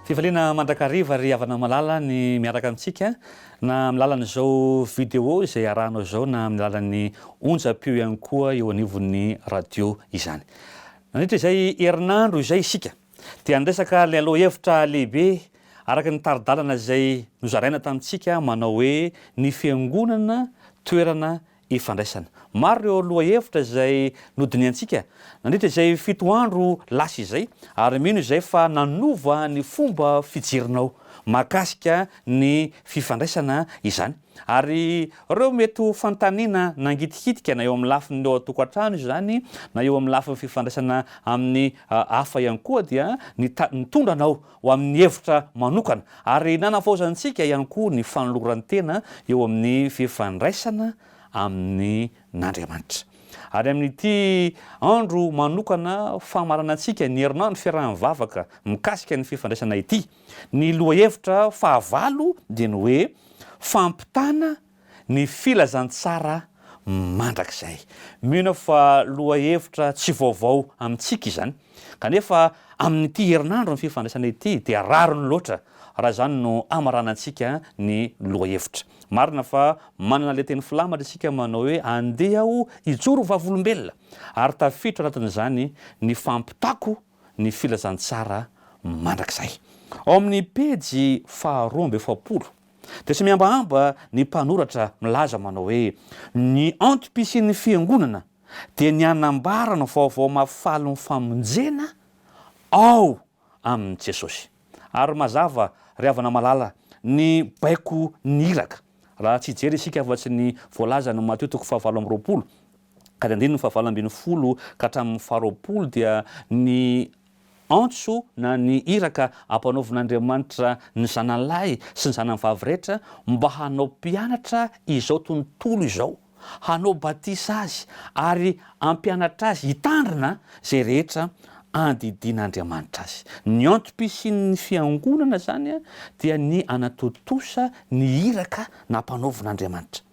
Fivaliana mandrakariva ry havana malala ny miaraka amintsika na amin'ny lalan'izao vidéo izay arahanao zao na amin'ny lalan'ny onjam-peo ihany koa eo anivon'ny radio izany. Nandritra izay herinandro izay isika dia andresaka le aloha hevitra lehibe araka ny taridalana izay nozaraina tamintsika manao hoe ny fiangonana toerana ifandraisana. Maro ireo loha hevitra izay nodiniantsika nandritra izay 7 andro lasa izay ary mino izay fa nanova ny fomba fijerinao mahakasika ny fifandraisana izany. Ary ireo mety ho fantaniana nangitikitika na eo amin'ny lafiny eo an-tokantrano izany na eo amin'ny lafiny fifandraisana amin'ny hafa ihany koa dia nitondranao ho amin'ny hevitra manokana ary nanavaozantsika ihany koa ny fanoloran-tena eo amin'ny fifandraisana amin'ny n'Andriamanitra. Ary amin'ity andro manokana famaranantsika ny herinandro fiaraha-mivavaka mikasika ny fifandraisana ity, ny lohahevitra fahavalo dia ny hoe fampitana ny filazantsara mandrakizay. Mino fa lohahevitra tsy vaovao amintsika izany, kanefa amin'ity herinandro ny fifandraisana ity dia rariny loatra raha zany no amaranantsika ny lohahevitra. Marina fa manana le teny filamatra isika manao hoe andeha aho hijoro vavolombelona ary tafiditra anatin'izany ny fampitako ny filazantsara mandrakizay. Ao amin'ny pejy 270 dia tsy miambaamba ny mpanoratra milaza manao hoe ny antom-pisian'ny fiangonana dia ny anambarana vaovao mahafaly ny famonjena ao amin'i Jesosy. Ary mazava ry havana malala ny baiko ny iraka raha tsy hijery isika afa-tsy ny voalaza ny Mateo 7:20 ka andiny 7:20 ka hatramin'ny 20 dia ny antso na ny iraka ampanaovin'Andriamanitra ny zanalahy sy ny zanany vavy rehetra mba hanao mpianatra izao tontolo izao, hanao batisa azy ary ampianatra azy hitandrina zay rehetra andidian'Andriamanitra azy. Ny antom-pisian'ny fiangonana zany dia ny anatotosa ny iraka nampanaovin'Andriamanitra.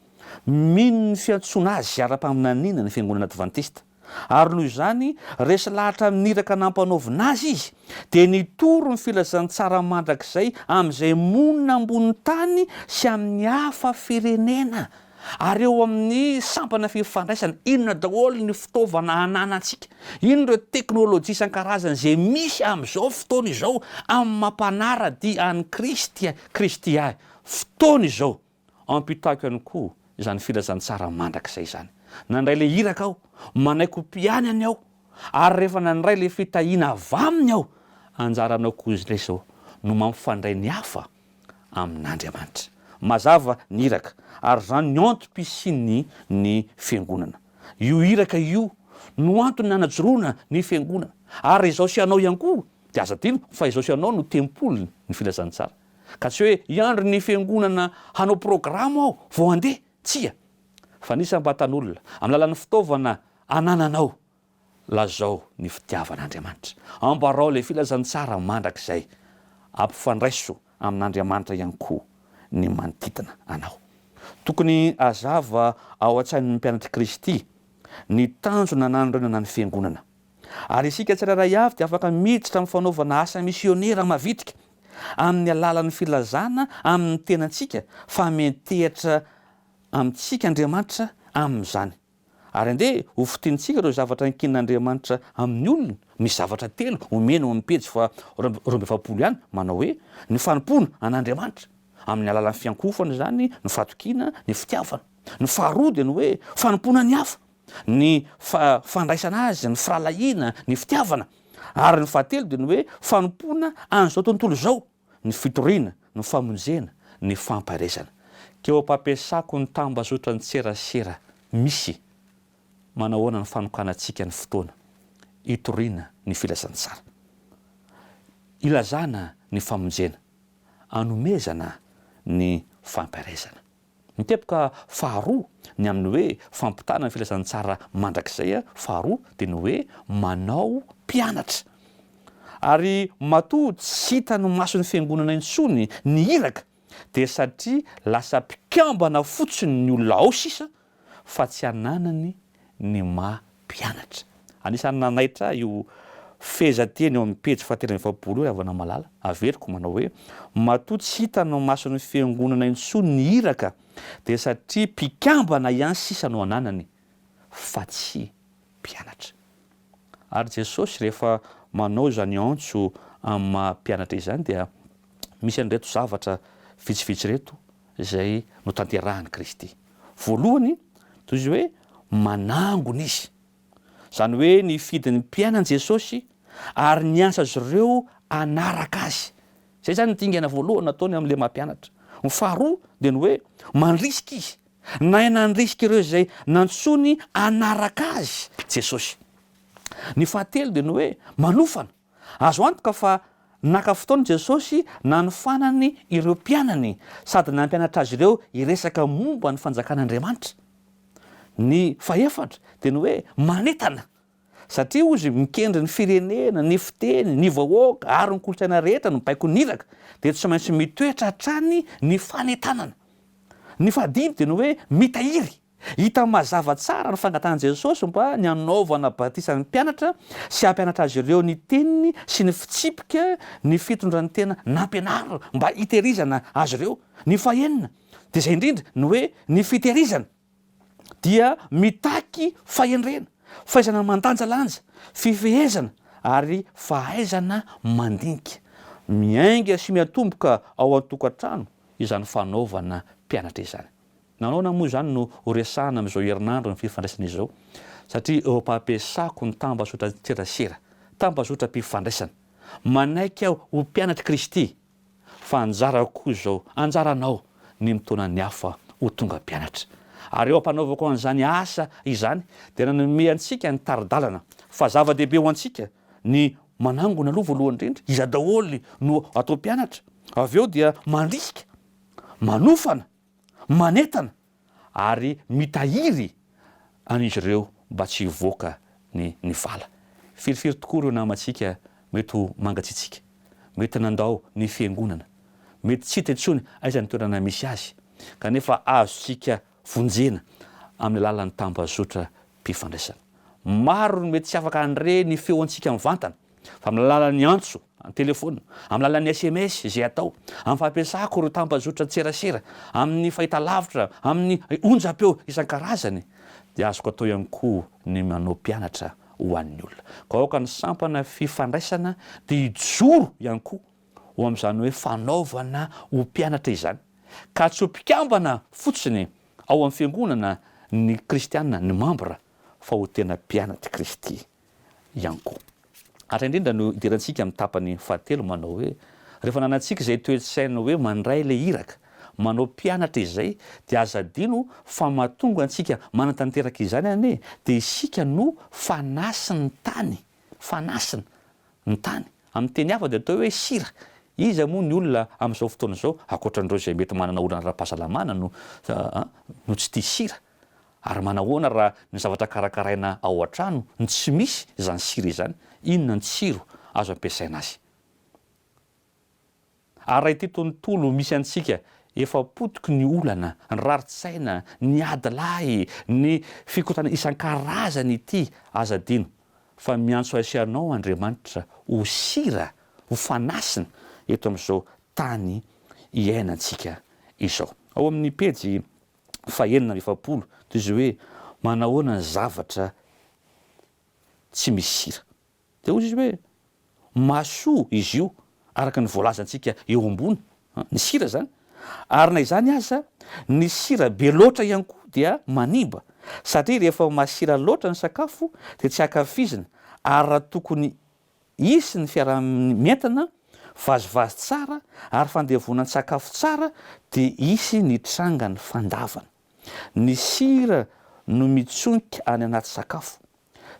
Mino ny fiantsoana azy ara-paminaniana ny fiangonana advantista. Ary noho izany resy lahatra amin'ny iraka nampanaovina azy izy dia nitoro ny filazantsara mandrakizay amin'izay monina ambony tany sy amin'ny hafa firenena. Ary eo amin'ny sampana fifandraisana inona daholo ny fitaovana ananantsika, ino ireo teknôlôjia isan-karazany izay misy amin'izao fotoana izao amin'ny mampanara-dia an'i Kristia fotoana izao ampitako ihany koa izany filazantsara mandrakizay izany. Nandray le iraka aho, manaiko mpianany aho, ary rehefa nandray le fitahiana avy aminy aho, anjaranao koa izy lesao no mampifandray ny hafa amin'Andriamanitra. Mazava ny iraka ary zany ny antom-pisiany ny fiangonana. Io iraka io no antony nanajoroana ny fiangonana ary izao sy anao ihany koa dia aza tino fa izao sy anao no tempolony ny filazantsara. Ka tsy hoe iandro ny fiangonana hanao programa aho vao andeha, tsia, fa nisy ambatan'olona amin'ny lalan'ny fitaovana anananao lazao ny fitiavan'Andriamanitra. Ambarao le filazantsara mandrakizay, ampifandraiso amin'Andriamanitra ihany koa ny manodidina anao. Tokony azava ao an-tsain'ny mpianatry Kristy ny tanjona nanondronana ny fiangonana. Ary isika tsirairay avy dia afaka miditra amin'ny fanaovana asa misionera mavitrika amin'ny alalan'ny filazana amin'ny tenantsika fa metehatra amintsika Andriamanitra amin'izany. Ary andeha ho fitiantsika ireo zavatra ankin'Andriamanitra amin'ny olona. Misy zavatra telo omena amin'ny pejy 270 ihany manao hoe ny fanompona an'Andriamanitra amin'ny alalan'ny fiankofana zany, ny fatokiana, ny fitiavana. Ny faharoa dia ny hoe fanompona ny hafa, ny fandraisana azy, ny firalahiana, ny fitiavana. Ary ny fahatelo dia ny hoe fanompona an'izao tontolo izao, ny fitoriana, ny famonjena, ny famparesana. Keo am-pampiasako ny tambazotra ny tserasera misy manao ahoana ny fanokanantsika ny fotoana, hitoriana ny filazantsara, ilazana ny famonjena, anomezana ny fampiarezana. Mitepika faharoa ny amin'ny hoe fampitana ny filazantsara mandrakizay, faharoa dia ny hoe manao mpianatra. Ary matoa tsy hita no mason'ny fiangonana intsony ny iraka dia satria lasa mpikambana fotsiny ny olona ao sisa fa tsy hananany ny mampianatra. Anisan'ny nanaitra io fehezanteny eo amin'ny pejy fahatelo amby efapolo avana malala averiko manao hoe matoa tsy hitano mason'ny fiangonana intsony ny iraka dia satria mpikambana ihany sisa no ananany fa tsy mpianatra. Ary Jesosy rehefa manao izany antso amin'ny mampianatra izany dia misy an'ireto zavatra vitsivitsy reto izay no tanterahany Kristy. Voalohany toy izy hoe manangona izy, zany hoe ny fidin'ny mpianany Jesosy ary ny asa azy ireo anaraka azy. Zay zany ny dingana voalohany nataony amin'ilay mampianatra. Ny faharoa dia ny hoe mandrisika izy, na nandrisika ireo izay nantsony anaraka azy Jesosy. Ny fahatelo dia ny hoe manofana. Azo antoka fa naka fotoana Jesosy nanofanany ireo mpianany sady nampianatra azy ireo iresaka momba ny fanjakan'Andriamanitra. Ny faefatra dia ny hoe manetana, satria ozy mikendry ny firenena, ny fiteny, ny vahoaka ary ny kolotsaina rehetra no mipaiko niraka dia tsy maintsy mitoetra hatrany ny fanetanana. Ny fahadimy dia ny hoe mitahiry. Hita mazava tsara ny fangatahana Jesosy mba ny anaovana batisan'ny mpianatra sy hampianatra azy ireo ny teniny sy ny fitsipika ny fitondran'ny tena nampianarina mba hitehirizana azy ireo. Ny fahenina dia izay indrindra ny hoe ny fitehirizana dia mitaky fahendrena, fahaizana mandanjalanja, fifehezana ary fahaizana mandinika. Miainga sy miatomboka ao an-tokantrano izany fanaovana mpianatra izany. Nanao moa izany no resahana amin'izao herinandro ny fifandraisana izao, satria eo am-pampiasako ny tambazotra tserasera, tambazotra mpifandraisana. Manaiky aho ho mpianatra Kristy fa anjara koa izao, anjaranao ny mitaonany hafa ho tonga mpianatra. Ary eo ampanaovako an'izany asa izany dia nanome antsika ny taridalana fa zava-dehibe ho antsika ny manangona aloha voalohany indrindra, iza daholy no atao mpianatra. Avy eo dia mandrisika, manofana, manetana ary mitahiry an'izy ireo mba tsy hivoaka ny vala. Firifiry tokoa ireo namantsika mety ho mangatsitsika, mety nandao ny fiangonana, mety tsy hita intsony aiza ny toerana misy azy, kanefa azontsika vonjena amin'ny alalan'ny tambazotra mpifandraisana. Maro no mety tsy afaka andre ny feo antsika mivantana fa amin'ny alalan'ny antso amin'ny telefona, amin'ny alalan'ny SMS izay atao, amin'ny fampiasako ireo tambazotra tserasera, amin'ny fahitalavitra, amin'ny onjam-peo isan-karazany dia azoko atao ihany koa ny manao mpianatra ho an'ny olona. Ka aoka ny sampana fifandraisana dia hijoro ihany koa ho amin'izany hoe fanaovana ho mpianatra izany, ka tsy ho mpikambana fotsiny ao amin'ny fiangonana ny kristianina, ny mambra, fa ho tena mpianatra Kristy ihany koa. Ary indrindra no idirantsika amin'ny tapany fahatelo manao hoe rehefa nanantsika izay toe-tsaina hoe mandray ilay iraka, manao mpianatra izay dia azadino fa mahatonga antsika manatanteraka izany anie dia isika no fanasiny tany, fanasiny ny tany. Amin'ny teny hafa dia atao hoe sira. Iza moa ny olona amin'izao fotoana izao ankoatran'ireo izay mety manana olana ara-pahasalamana no tsy tia sira. Ary manahoana raha ny zavatra karakaraina ao an-trano ny tsy misy izany sira izany, inona ny tsiro azo ampiasaina azy. Ary raha ity tontolo misy antsika efa potiky ny olana, ny raritsaina, ny adilahy, ny fikotana isan-karazany ity, azadino fa miantso asianao Andriamanitra ho sira, ho fanasina eto amin'izao tany iainantsika izao. Ao amin'ny pejy fahenina efapolo toy izy hoe manahoana ny zavatra tsy misy sira. Dia hozy izy hoe mahasoa izy io araka ny voalazantsika eo ambony, ny sira zany. Ary na izany aza ny sira be loatra ihany koa dia manimba, satria rehefa masira loatra ny sakafo dia tsy ankafizina, ary raha tokony hisy ny fiaramientana vazivazy tsara ary fandevonany sakafo tsara dia hisy ny trangany fandavana. Ny sira no mitsonika any anaty sakafo,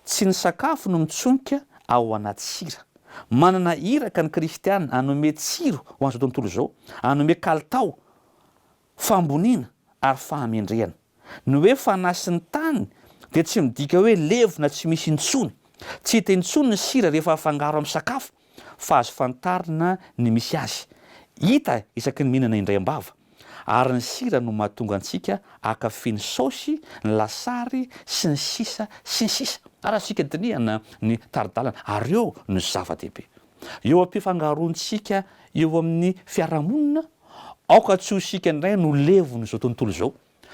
tsy ny sakafo no mitsonika ao anaty sira. Manana iraka ny kristianina hanome tsiro ho an'izao tontolo izao, hanome kalitao, famboniana ary fahamendrehana. Ny hoe fanasiny tany dia tsy midika hoe levona tsy misy intsony, tsy hita intsony ny sira rehefa afangaro amin'ny sakafo, fa azo fantarina ny misy azy. hita isaky ny mihinana indray ambava ary ny sira no mahatonga antsika akafiny saosy ny lasary sy ny sisa sy ny sisa ary asika dinihana ny taridalana ary eo no zava-dehibe eo ampifangarontsika eo amin'ny fiarahamonina aoka tsy ho sika indray no levony zao tontolo zao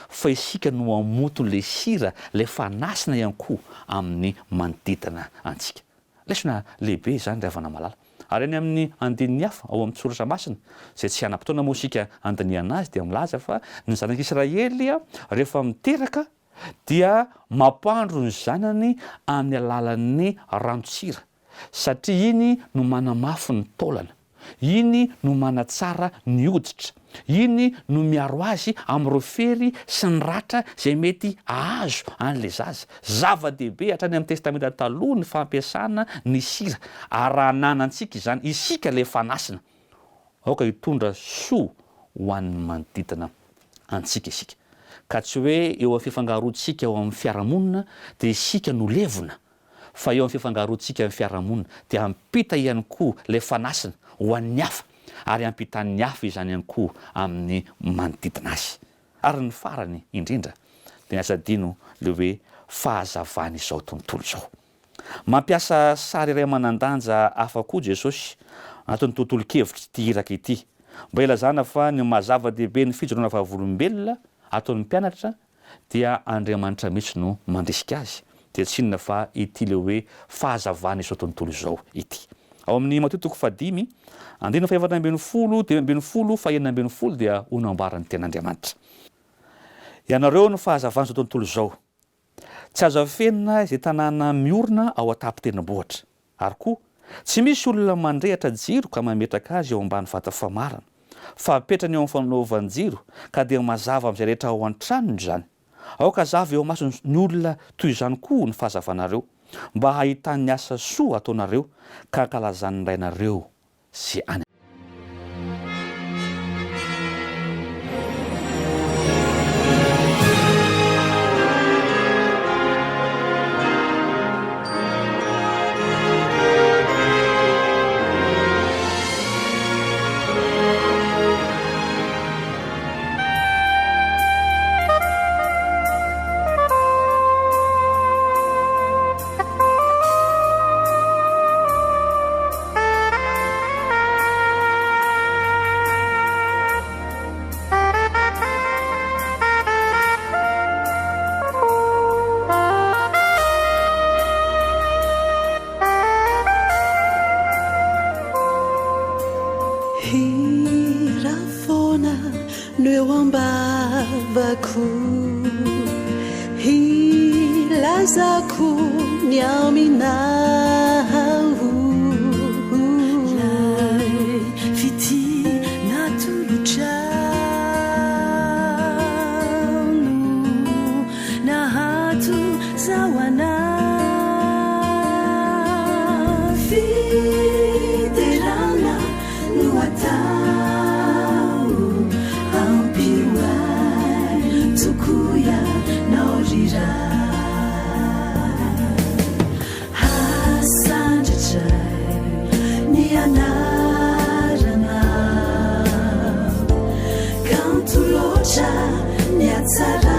fa isika no amoto le sira le fanasina ihany koa amin'ny manodidina antsika lesona lehibe zany ray havana malala ary any amin'ny andininy hafa ao amin'ny tsoratra masina zay tsy hanam-potoana moa sika andiniana azy dia milaza fa ny zanak'Israely rehefa miteraka dia mampandro ny zanany amin'ny alalan'ny ranotsira satria iny no manamafy ny taolana iny no manatsara ny hoditra iny no miaro azy amin'ireo fery sy ny ratra zay mety ahazo an'le zaza zava-dehibe hatrany amin'ny testamenta taloha ny fampiasana ny sira ary raha nanantsika izany isika le fanasina aoka hitondra soa ho an'ny manodidina antsika isika ka tsy hoe eo amin'ny fifangaroantsika eo amin'ny fiarahamonina dia isika no levona fa eo amin'ny fifangaroantsika amin'ny fiarahamonina dia ampita ihany koa le fanasina ho an'ny hafa ary ampitan'ny hafa izany ihany koa amin'ny manodidina azy ary ny farany indrindra dia asadino le hoe fahazavana izao tontolo izao mampiasa sary iray manandanja hafa koa Jesosy anatin'ny tontolo-kevitry ity iraka ity mba ilazana fa ny mazava-dehibe ny fijoroana vavolombelona ataon'ny mpianatra dia Andriamanitra mihitsy no mandrisika azy dia tsy inona fa ity le hoe fahazavana izao tontolo izao ity ao amin'ny Mateo 5:5 andina fa 7:10 8:10 fa 9:10 dia honambarany ten'Andriamanitra ianareo ny fahazavana izao tontolo izao tsy azo afenina izay tanàna miorina ao an-tampon-tendrombohitra ary koa tsy misy olona mandrehatra jiro ka mametraka azy eo ambany vata famarana fa apetrany eo amin'ny fanaovany jiro ka dia mazava amin'izay rehetra ao an-tranony izany aoka zava eo masony olona toy izany koa ny fahazavanareo mba hahitan'ny asa soa ataonareo ka kalazan'ny rainareo sy any Hirafona no eo ambavako hilazako ny aminaho lay fity natolotrano nahato zao anah fiderana no atao ampioay tokoya naorira hasandratray ny anarana kanto loatra ny atsara